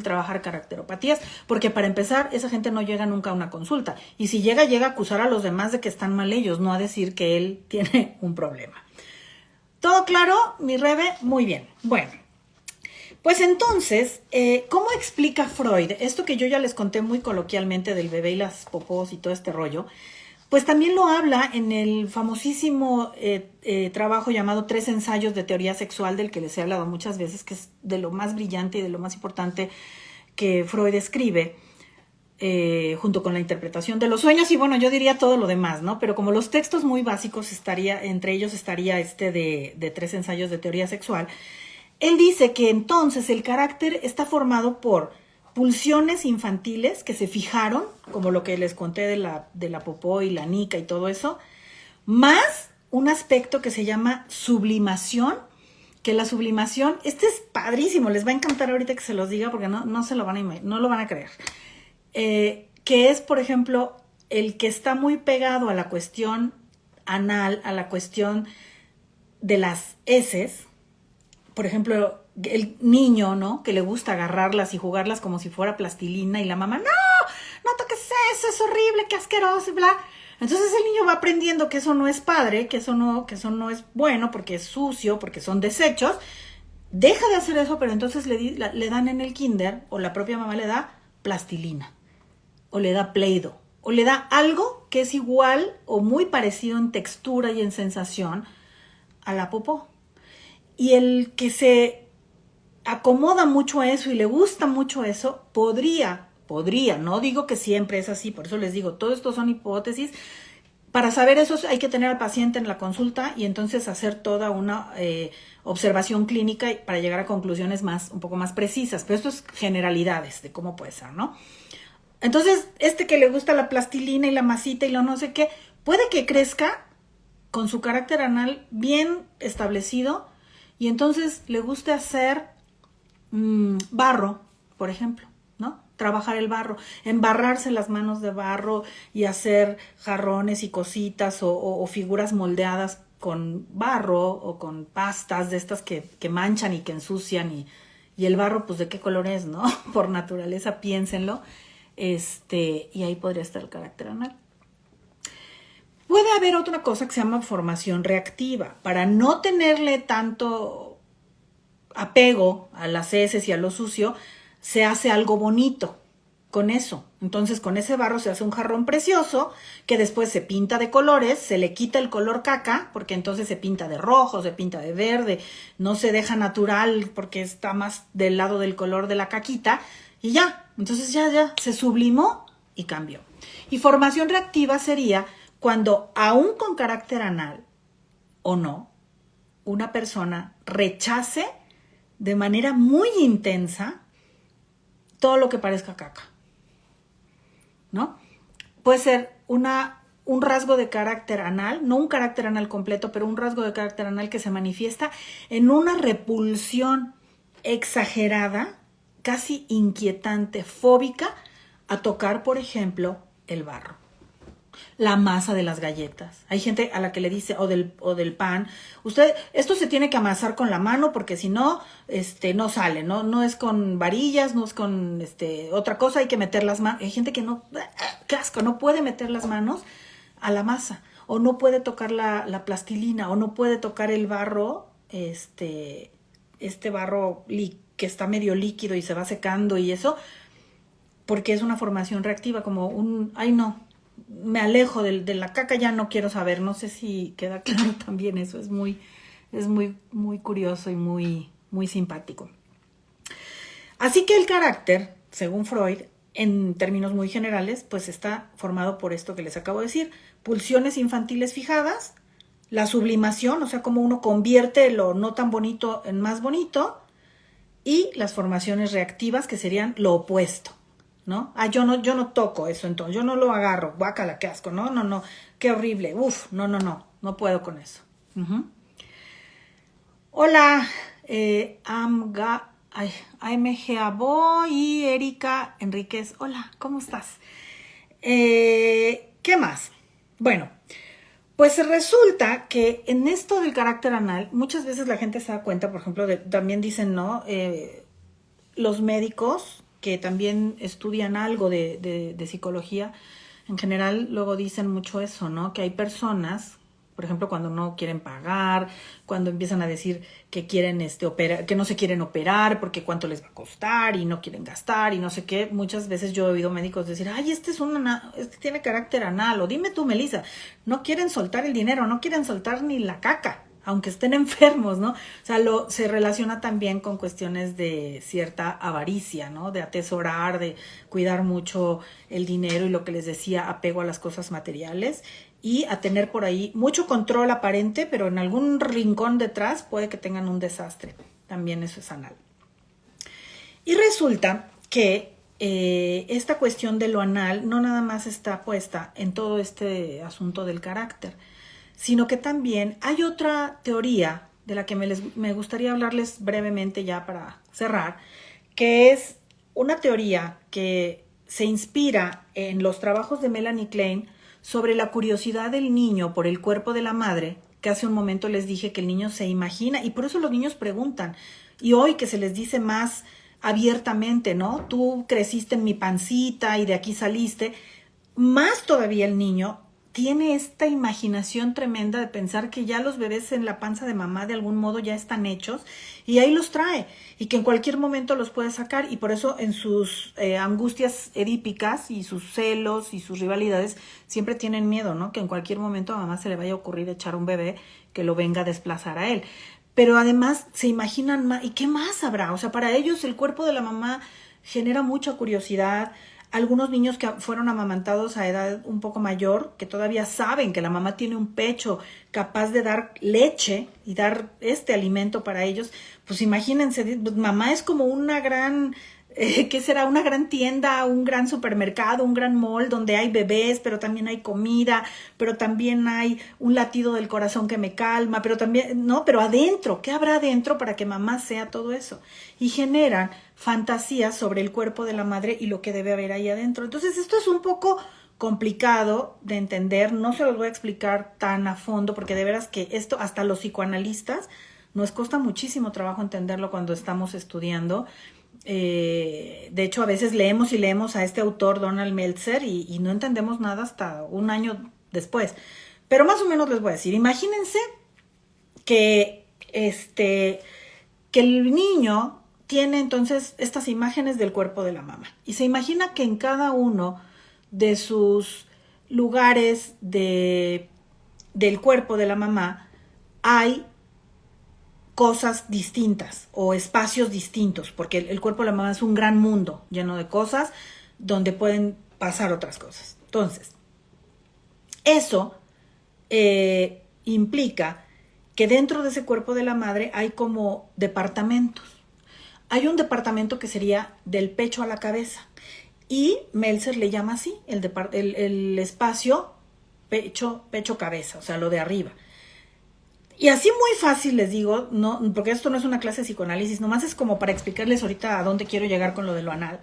trabajar caracteropatías, porque para empezar, esa gente no llega nunca a una consulta. Y si llega a acusar a los demás de que están mal ellos, no a decir que él tiene un problema. ¿Todo claro, mi Rebe? Muy bien. Bueno, Pues entonces, ¿cómo explica Freud esto que yo ya les conté muy coloquialmente del bebé y las popós y todo este rollo? Pues también lo habla en el famosísimo trabajo llamado Tres ensayos de teoría sexual, del que les he hablado muchas veces, que es de lo más brillante y de lo más importante que Freud escribe, junto con la interpretación de los sueños y bueno, yo diría todo lo demás, ¿no? Pero como los textos muy básicos entre ellos estaría este de Tres ensayos de teoría sexual, él dice que entonces el carácter está formado por pulsiones infantiles que se fijaron, como lo que les conté de la popó y la nica y todo eso, más un aspecto que se llama sublimación, que la sublimación, este es padrísimo, les va a encantar ahorita que se los diga porque no se lo van a no lo van a creer, que es, por ejemplo, el que está muy pegado a la cuestión anal, a la cuestión de las heces. Por ejemplo, el niño, ¿no? Que le gusta agarrarlas y jugarlas como si fuera plastilina y la mamá, no toques eso, es horrible, qué asqueroso y bla. Entonces el niño va aprendiendo que eso no es padre, que eso no es bueno porque es sucio, porque son desechos. Deja de hacer eso, pero entonces le dan en el kinder, o la propia mamá le da plastilina, o le da Play-Doh, o le da algo que es igual o muy parecido en textura y en sensación a la popó. Y el que se acomoda mucho a eso y le gusta mucho eso, podría, no digo que siempre es así, por eso les digo, todo esto son hipótesis. Para saber eso hay que tener al paciente en la consulta y entonces hacer toda una observación clínica para llegar a conclusiones un poco más precisas. Pero esto es generalidades de cómo puede ser, ¿no? Entonces, que le gusta la plastilina y la masita y lo no sé qué, puede que crezca con su carácter anal bien establecido y entonces le guste hacer barro, por ejemplo, ¿no? Trabajar el barro, embarrarse las manos de barro y hacer jarrones y cositas o figuras moldeadas con barro o con pastas de estas que manchan y que ensucian y el barro, pues, ¿de qué color es, no? Por naturaleza, piénsenlo. Y ahí podría estar el carácter anal. Puede haber otra cosa que se llama formación reactiva. Para no tenerle tanto apego a las heces y a lo sucio, se hace algo bonito con eso. Entonces, con ese barro se hace un jarrón precioso que después se pinta de colores, se le quita el color caca, porque entonces se pinta de rojo, se pinta de verde, no se deja natural porque está más del lado del color de la caquita y ya. Entonces ya se sublimó y cambió. Y formación reactiva sería cuando, aún con carácter anal o no, una persona rechace de manera muy intensa todo lo que parezca caca, ¿no? Puede ser un rasgo de carácter anal, no un carácter anal completo, pero un rasgo de carácter anal que se manifiesta en una repulsión exagerada, casi inquietante, fóbica, a tocar, por ejemplo, el barro, la masa de las galletas. Hay gente a la que le dice, o del pan, esto se tiene que amasar con la mano porque si no, no sale, no es con varillas, no es con otra cosa, hay que meter las manos. Hay gente que qué asco, no puede meter las manos a la masa, o no puede tocar la plastilina, o no puede tocar el barro, barro que está medio líquido y se va secando y eso, porque es una formación reactiva, como ay no, me alejo de la caca, ya no quiero saber. No sé si queda claro también eso, es muy curioso y muy, muy simpático. Así que el carácter, según Freud, en términos muy generales, pues está formado por esto que les acabo de decir: pulsiones infantiles fijadas, la sublimación, o sea, como uno convierte lo no tan bonito en más bonito, y las formaciones reactivas, que serían lo opuesto, ¿no? Yo no toco eso, entonces, yo no lo agarro, guácala, qué asco, no, qué horrible, no puedo con eso. Hola, AMG Abo y Erika Enríquez, hola, ¿cómo estás? ¿Qué más? Bueno, pues resulta que en esto del carácter anal, muchas veces la gente se da cuenta, por ejemplo, también dicen, ¿no? Los médicos que también estudian algo de psicología, en general luego dicen mucho eso, ¿no? Que hay personas Por ejemplo, cuando no quieren pagar, cuando empiezan a decir que quieren operar, que no se quieren operar porque cuánto les va a costar y no quieren gastar y no sé qué. Muchas veces yo he oído médicos decir, ay, este tiene carácter anal, o dime tú, Melissa, no quieren soltar el dinero, no quieren soltar ni la caca, aunque estén enfermos, ¿no? O sea, se relaciona también con cuestiones de cierta avaricia, ¿no? De atesorar, de cuidar mucho el dinero y lo que les decía, apego a las cosas materiales y a tener por ahí mucho control aparente, pero en algún rincón detrás puede que tengan un desastre. También eso es anal. Y resulta que esta cuestión de lo anal no nada más está puesta en todo este asunto del carácter, sino que también hay otra teoría de la que me gustaría hablarles brevemente ya para cerrar, que es una teoría que se inspira en los trabajos de Melanie Klein sobre la curiosidad del niño por el cuerpo de la madre, que hace un momento les dije que el niño se imagina, y por eso los niños preguntan, y hoy que se les dice más abiertamente, ¿no? Tú creciste en mi pancita y de aquí saliste, más todavía el niño tiene esta imaginación tremenda de pensar que ya los bebés en la panza de mamá de algún modo ya están hechos y ahí los trae y que en cualquier momento los puede sacar, y por eso en sus angustias edípicas y sus celos y sus rivalidades siempre tienen miedo, ¿no? Que en cualquier momento a mamá se le vaya a ocurrir echar un bebé que lo venga a desplazar a él. Pero además se imaginan más, ¿y qué más habrá? O sea, para ellos el cuerpo de la mamá genera mucha curiosidad. Algunos niños que fueron amamantados a edad un poco mayor, que todavía saben que la mamá tiene un pecho capaz de dar leche y dar este alimento para ellos, pues imagínense, mamá es como una gran, ¿qué será? Una gran tienda, un gran supermercado, un gran mall donde hay bebés, pero también hay comida, pero también hay un latido del corazón que me calma, pero también, no, pero adentro, ¿qué habrá adentro para que mamá sea todo eso? Y generan fantasías sobre el cuerpo de la madre y lo que debe haber ahí adentro. Entonces esto es un poco complicado de entender, no se los voy a explicar tan a fondo porque de veras que esto hasta los psicoanalistas nos cuesta muchísimo trabajo entenderlo cuando estamos estudiando. De hecho, a veces leemos y leemos a este autor, Donald Meltzer, y no entendemos nada hasta un año después. Pero más o menos les voy a decir, imagínense que, que el niño tiene entonces estas imágenes del cuerpo de la mamá y se imagina que en cada uno de sus lugares del cuerpo de la mamá hay cosas distintas o espacios distintos, porque el cuerpo de la mamá es un gran mundo lleno de cosas donde pueden pasar otras cosas. Entonces, eso implica que dentro de ese cuerpo de la madre hay como departamentos. Hay un departamento que sería del pecho a la cabeza y Meltzer le llama así, el espacio pecho-cabeza, o sea, lo de arriba. Y así muy fácil les digo, no, porque esto no es una clase de psicoanálisis, nomás es como para explicarles ahorita a dónde quiero llegar con lo de lo anal.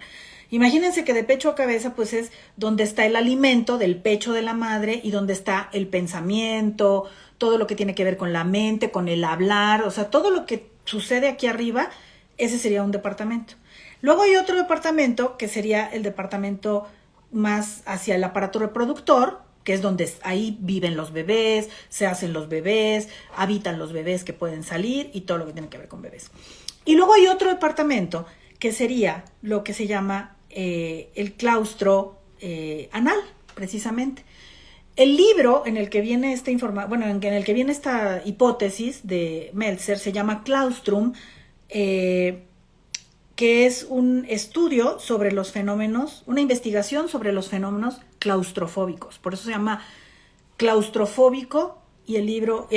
Imagínense que de pecho a cabeza pues es donde está el alimento del pecho de la madre y donde está el pensamiento, todo lo que tiene que ver con la mente, con el hablar, o sea, todo lo que sucede aquí arriba, ese sería un departamento. Luego hay otro departamento que sería el departamento más hacia el aparato reproductor, que es donde ahí viven los bebés, se hacen los bebés, habitan los bebés que pueden salir y todo lo que tiene que ver con bebés. Y luego hay otro departamento que sería lo que se llama el claustro anal, precisamente. El libro en el que viene esta en el que viene esta hipótesis de Meltzer se llama Claustrum, que es un estudio sobre los fenómenos, una investigación sobre los fenómenos claustrofóbicos. Por eso se llama claustrofóbico y el libro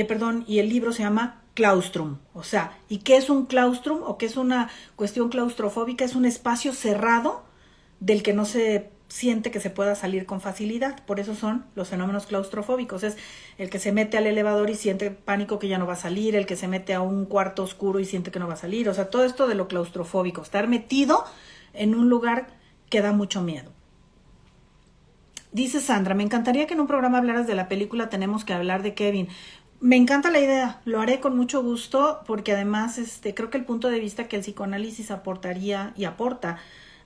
se llama Claustrum. O sea, ¿y qué es un claustrum o qué es una cuestión claustrofóbica? Es un espacio cerrado del que no se siente que se pueda salir con facilidad. Por eso son los fenómenos claustrofóbicos. Es el que se mete al elevador y siente pánico que ya no va a salir, el que se mete a un cuarto oscuro y siente que no va a salir. O sea, todo esto de lo claustrofóbico, estar metido en un lugar que da mucho miedo. Dice Sandra, me encantaría que en un programa hablaras de la película Tenemos que hablar de Kevin. Me encanta la idea, lo haré con mucho gusto porque además creo que el punto de vista que el psicoanálisis aportaría y aporta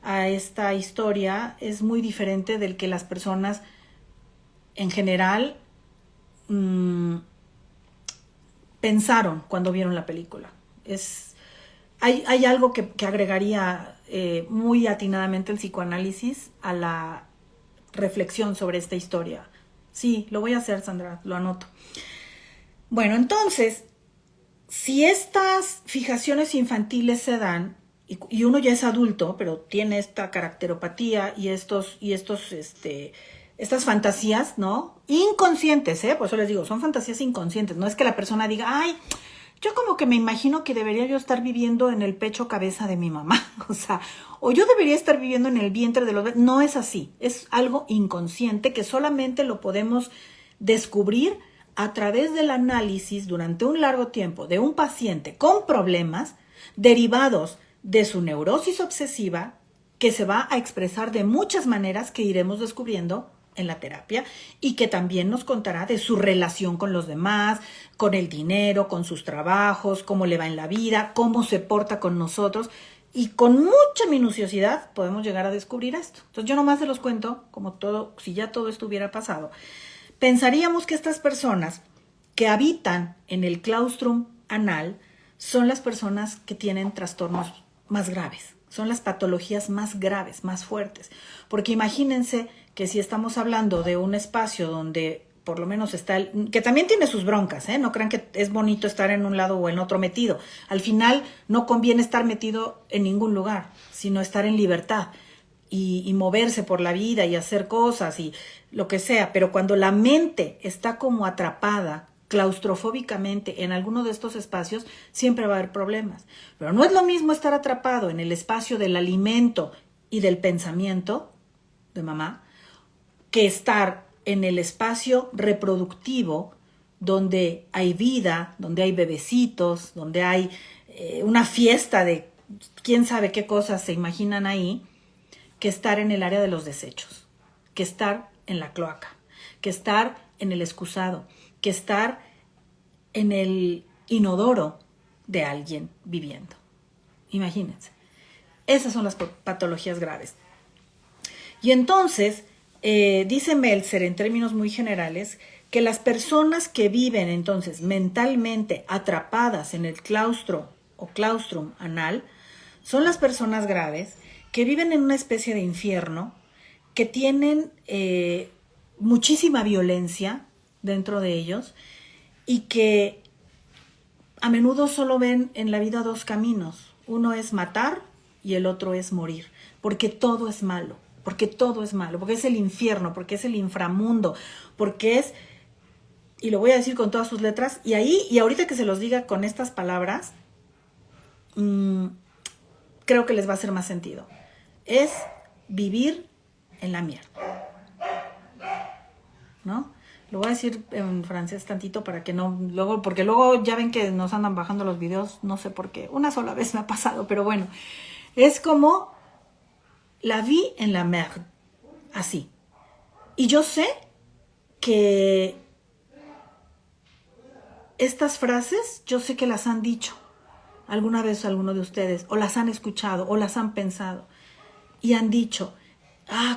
a esta historia es muy diferente del que las personas en general pensaron cuando vieron la película. Hay algo que agregaría muy atinadamente el psicoanálisis a la reflexión sobre esta historia. Sí, lo voy a hacer, Sandra, lo anoto. Bueno, entonces, si estas fijaciones infantiles se dan, y uno ya es adulto, pero tiene esta caracteropatía y estas fantasías, ¿no? Inconscientes, por eso les digo, son fantasías inconscientes. No es que la persona diga, ay, yo como que me imagino que debería yo estar viviendo en el pecho cabeza de mi mamá, o yo debería estar viviendo en el vientre de los bebés. No es así, es algo inconsciente que solamente lo podemos descubrir a través del análisis durante un largo tiempo de un paciente con problemas derivados de su neurosis obsesiva, que se va a expresar de muchas maneras que iremos descubriendo en la terapia y que también nos contará de su relación con los demás, con el dinero, con sus trabajos, cómo le va en la vida, cómo se porta con nosotros, y con mucha minuciosidad podemos llegar a descubrir esto. Entonces yo nomás se los cuento como todo, si ya todo esto hubiera pasado. Pensaríamos que estas personas que habitan en el claustrum anal son las personas que tienen trastornos más graves, son las patologías más graves, más fuertes, porque imagínense que si estamos hablando de un espacio donde por lo menos está, que también tiene sus broncas, no crean que es bonito estar en un lado o en otro metido. Al final no conviene estar metido en ningún lugar, sino estar en libertad y moverse por la vida y hacer cosas y lo que sea. Pero cuando la mente está como atrapada claustrofóbicamente en alguno de estos espacios, siempre va a haber problemas. Pero no es lo mismo estar atrapado en el espacio del alimento y del pensamiento de mamá que estar en el espacio reproductivo donde hay vida, donde hay bebecitos, donde hay una fiesta de quién sabe qué cosas se imaginan ahí, que estar en el área de los desechos, que estar en la cloaca, que estar en el excusado, que estar en el inodoro de alguien viviendo. Imagínense. Esas son las patologías graves. Y entonces, dice Meltzer en términos muy generales, que las personas que viven entonces mentalmente atrapadas en el claustro o claustrum anal son las personas graves que viven en una especie de infierno, que tienen muchísima violencia dentro de ellos y que a menudo solo ven en la vida dos caminos. Uno es matar y el otro es morir, porque todo es malo, porque es el infierno, porque es el inframundo, porque es, y lo voy a decir con todas sus letras, y ahorita que se los diga con estas palabras, creo que les va a hacer más sentido. Es vivir en la mierda, ¿no? Lo voy a decir en francés tantito para que no, luego, porque luego ya ven que nos andan bajando los videos, no sé por qué, una sola vez me ha pasado, pero bueno, es como la vie en la merde, así. Y yo sé que estas frases, yo sé que las han dicho alguna vez alguno de ustedes, o las han escuchado, o las han pensado, y han dicho,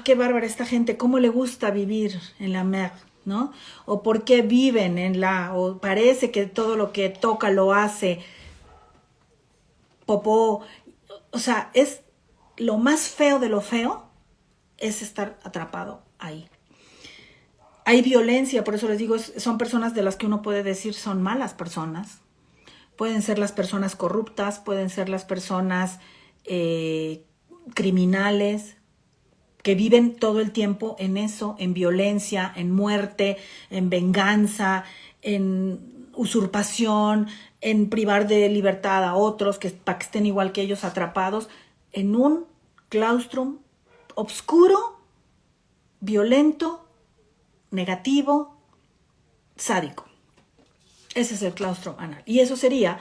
qué bárbara esta gente, cómo le gusta vivir en la merde, ¿no? O por qué viven o parece que todo lo que toca lo hace popó. O sea, es lo más feo de lo feo, es estar atrapado ahí. Hay violencia, por eso les digo, son personas de las que uno puede decir son malas personas. Pueden ser las personas corruptas, pueden ser las personas criminales, que viven todo el tiempo en eso, en violencia, en muerte, en venganza, en usurpación, en privar de libertad a otros para que estén igual que ellos atrapados en un claustrum obscuro, violento, negativo, sádico. Ese es el claustrum anal. Y eso sería,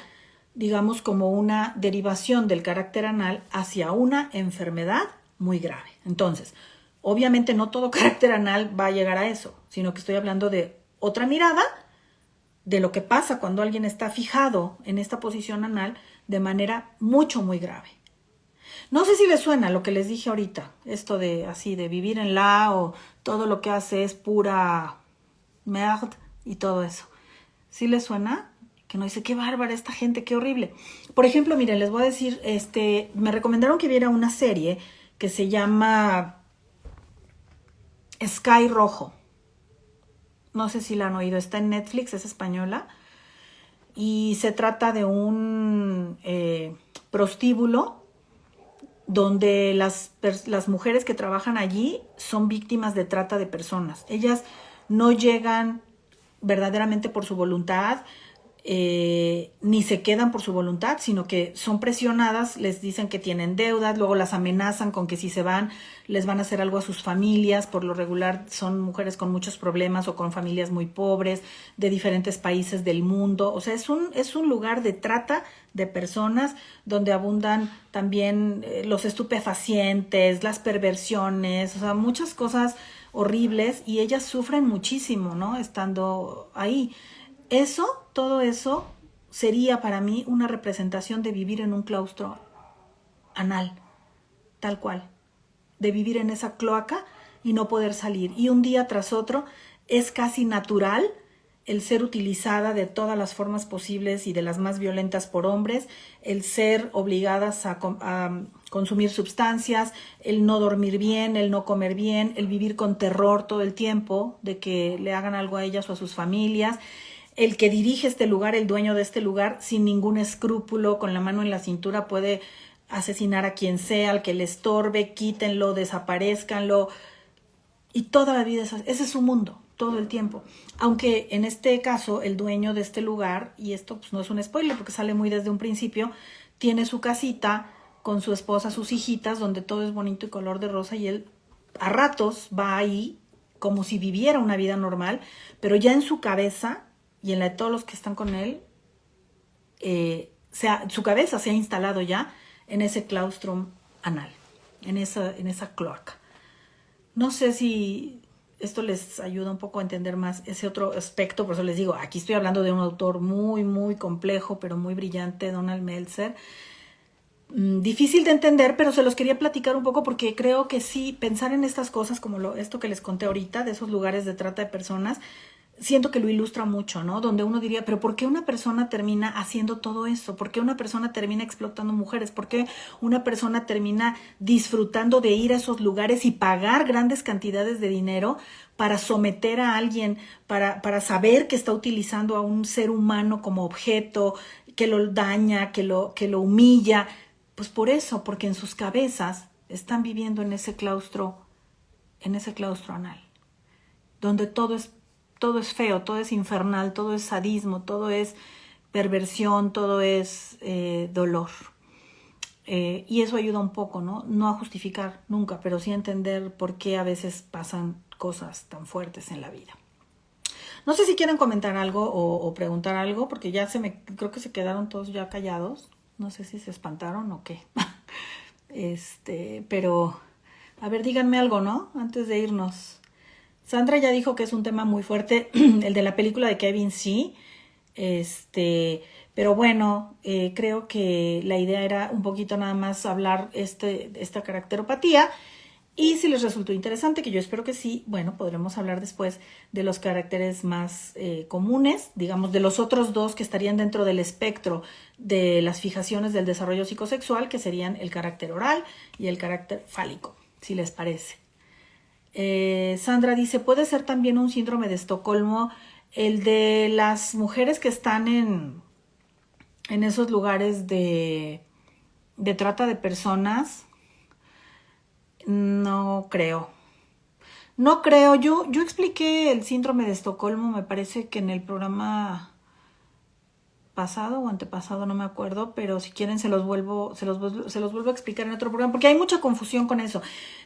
digamos, como una derivación del carácter anal hacia una enfermedad muy grave. Entonces, obviamente no todo carácter anal va a llegar a eso, sino que estoy hablando de otra mirada de lo que pasa cuando alguien está fijado en esta posición anal de manera muy grave. No sé si les suena lo que les dije ahorita, esto de así, de vivir en o todo lo que hace es pura merde y todo eso. ¿Sí les suena? que no dice, qué bárbara esta gente, qué horrible. Por ejemplo, miren, les voy a decir, me recomendaron que viera una serie que se llama Sky Rojo. No sé si la han oído, está en Netflix, es española. Y se trata de un prostíbulo donde las mujeres que trabajan allí son víctimas de trata de personas. Ellas no llegan verdaderamente por su voluntad, ni se quedan por su voluntad, sino que son presionadas, les dicen que tienen deudas, luego las amenazan con que si se van les van a hacer algo a sus familias. Por lo regular son mujeres con muchos problemas o con familias muy pobres de diferentes países del mundo. O sea, es un lugar de trata de personas donde abundan también los estupefacientes, las perversiones, o sea, muchas cosas horribles, y ellas sufren muchísimo, ¿no? Estando ahí. Todo eso sería para mí una representación de vivir en un claustro anal, tal cual, de vivir en esa cloaca y no poder salir. Y un día tras otro es casi natural el ser utilizada de todas las formas posibles y de las más violentas por hombres, el ser obligadas a consumir sustancias, el no dormir bien, el no comer bien, el vivir con terror todo el tiempo de que le hagan algo a ellas o a sus familias. El que dirige este lugar, el dueño de este lugar, sin ningún escrúpulo, con la mano en la cintura, puede asesinar a quien sea, al que le estorbe, quítenlo, desaparezcanlo. Y toda la vida, ese es su mundo, todo el tiempo. Aunque en este caso, el dueño de este lugar, y esto pues no es un spoiler porque sale muy desde un principio, tiene su casita con su esposa, sus hijitas, donde todo es bonito y color de rosa, y él a ratos va ahí como si viviera una vida normal, pero ya en su cabeza y en la de todos los que están con él, su cabeza se ha instalado ya en ese claustro anal, en esa cloaca. No sé si esto les ayuda un poco a entender más ese otro aspecto, por eso les digo, aquí estoy hablando de un autor muy, muy complejo, pero muy brillante, Donald Meltzer. Difícil de entender, pero se los quería platicar un poco porque creo que sí, pensar en estas cosas como esto que les conté ahorita, de esos lugares de trata de personas, siento que lo ilustra mucho, ¿no? Donde uno diría, pero ¿por qué una persona termina haciendo todo eso? ¿Por qué una persona termina explotando mujeres? ¿Por qué una persona termina disfrutando de ir a esos lugares y pagar grandes cantidades de dinero para someter a alguien, para saber que está utilizando a un ser humano como objeto, que lo daña, que lo humilla? Pues por eso, porque en sus cabezas están viviendo en ese claustro anal, donde todo es feo, todo es infernal, todo es sadismo, todo es perversión, todo es dolor. Y eso ayuda un poco, ¿no? No a justificar nunca, pero sí a entender por qué a veces pasan cosas tan fuertes en la vida. No sé si quieren comentar algo o preguntar algo, porque ya creo que se quedaron todos ya callados. No sé si se espantaron o qué. Pero, a ver, díganme algo, ¿no? Antes de irnos. Sandra ya dijo que es un tema muy fuerte, el de la película de Kevin C. Pero bueno, creo que la idea era un poquito nada más hablar esta caracteropatía. Y si les resultó interesante, que yo espero que sí, bueno, podremos hablar después de los caracteres más comunes, digamos, de los otros dos que estarían dentro del espectro de las fijaciones del desarrollo psicosexual, que serían el carácter oral y el carácter fálico, si les parece. Sandra dice, puede ser también un síndrome de Estocolmo, el de las mujeres que están en esos lugares de trata de personas. No creo. Yo expliqué el síndrome de Estocolmo, me parece que en el programa pasado o antepasado, no me acuerdo, pero si quieren se los vuelvo a explicar en otro programa, porque hay mucha confusión con eso.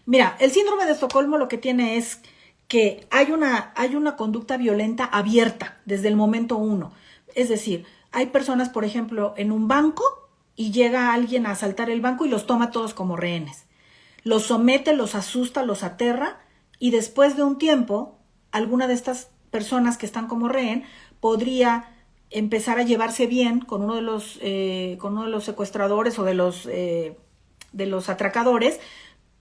Mira, el síndrome de Estocolmo lo que tiene es que hay una conducta violenta abierta desde el momento uno. Es decir, hay personas, por ejemplo, en un banco y llega alguien a asaltar el banco y los toma todos como rehenes. Los somete, los asusta, los aterra, y después de un tiempo, alguna de estas personas que están como rehén podría empezar a llevarse bien con uno de los secuestradores o de los atracadores,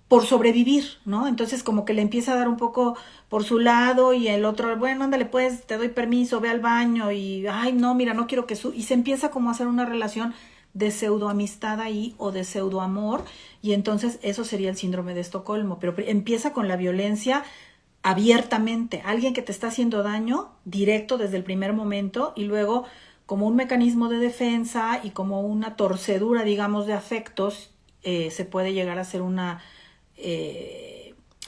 por sobrevivir, ¿no? Entonces como que le empieza a dar un poco por su lado y el otro, bueno, ándale pues, te doy permiso, ve al baño y, ay, no, mira, no quiero que y se empieza como a hacer una relación de pseudo amistad ahí o de pseudo amor y entonces eso sería el síndrome de Estocolmo, pero empieza con la violencia abiertamente, alguien que te está haciendo daño directo desde el primer momento y luego como un mecanismo de defensa y como una torcedura, digamos, de afectos, se puede llegar a hacer una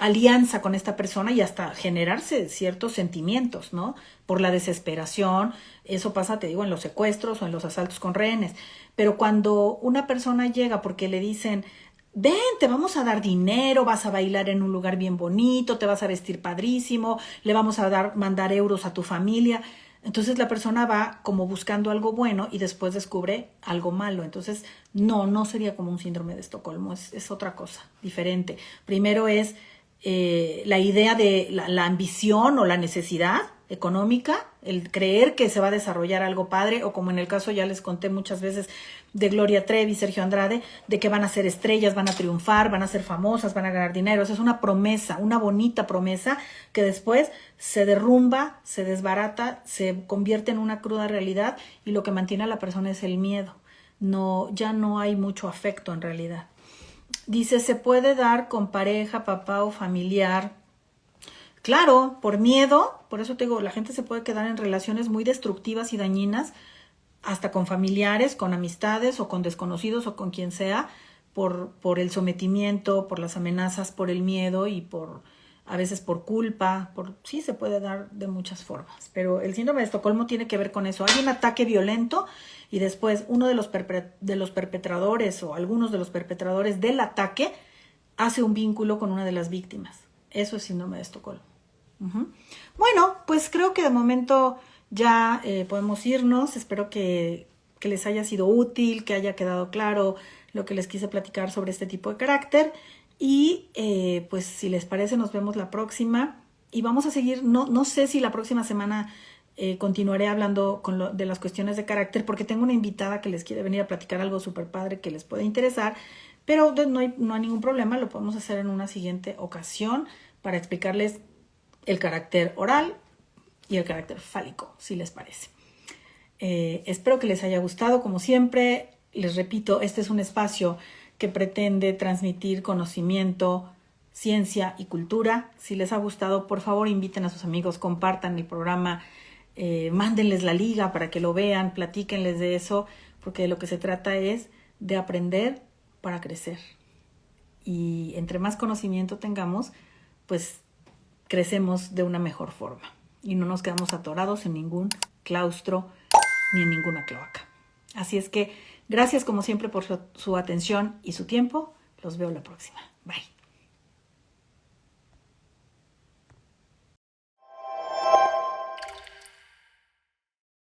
alianza con esta persona y hasta generarse ciertos sentimientos, ¿no? Por la desesperación, eso pasa, te digo, en los secuestros o en los asaltos con rehenes, pero cuando una persona llega porque le dicen, ven, te vamos a dar dinero, vas a bailar en un lugar bien bonito, te vas a vestir padrísimo, le vamos a mandar euros a tu familia, entonces la persona va como buscando algo bueno y después descubre algo malo. Entonces, no sería como un síndrome de Estocolmo, es otra cosa, diferente. Primero es la idea de la ambición o la necesidad económica, el creer que se va a desarrollar algo padre, o como en el caso ya les conté muchas veces de Gloria Trevi, Sergio Andrade, de que van a ser estrellas, van a triunfar, van a ser famosas, van a ganar dinero. Esa es una promesa, una bonita promesa que después se derrumba, se desbarata, se convierte en una cruda realidad y lo que mantiene a la persona es el miedo. No, ya no hay mucho afecto en realidad. Dice, ¿se puede dar con pareja, papá o familiar? Claro, por miedo, por eso te digo, la gente se puede quedar en relaciones muy destructivas y dañinas, hasta con familiares, con amistades o con desconocidos o con quien sea, por el sometimiento, por las amenazas, por el miedo y a veces por culpa, sí se puede dar de muchas formas, pero el síndrome de Estocolmo tiene que ver con eso. Hay un ataque violento y después uno de los perpetradores o algunos de los perpetradores del ataque hace un vínculo con una de las víctimas. Eso es síndrome de Estocolmo. Bueno, pues creo que de momento ya podemos irnos. Espero que les haya sido útil, que haya quedado claro lo que les quise platicar sobre este tipo de carácter. Y pues si les parece, nos vemos la próxima. Y vamos a seguir, no sé si la próxima semana continuaré hablando de las cuestiones de carácter, porque tengo una invitada que les quiere venir a platicar algo súper padre que les puede interesar. Pero no hay ningún problema, lo podemos hacer en una siguiente ocasión para explicarles el carácter oral y el carácter fálico, si les parece. Espero que les haya gustado, como siempre. Les repito, este es un espacio que pretende transmitir conocimiento, ciencia y cultura. Si les ha gustado, por favor, inviten a sus amigos, compartan el programa, mándenles la liga para que lo vean, platíquenles de eso, porque de lo que se trata es de aprender para crecer. Y entre más conocimiento tengamos, pues crecemos de una mejor forma y no nos quedamos atorados en ningún claustro ni en ninguna cloaca. Así es que gracias como siempre por su atención y su tiempo. Los veo la próxima. Bye.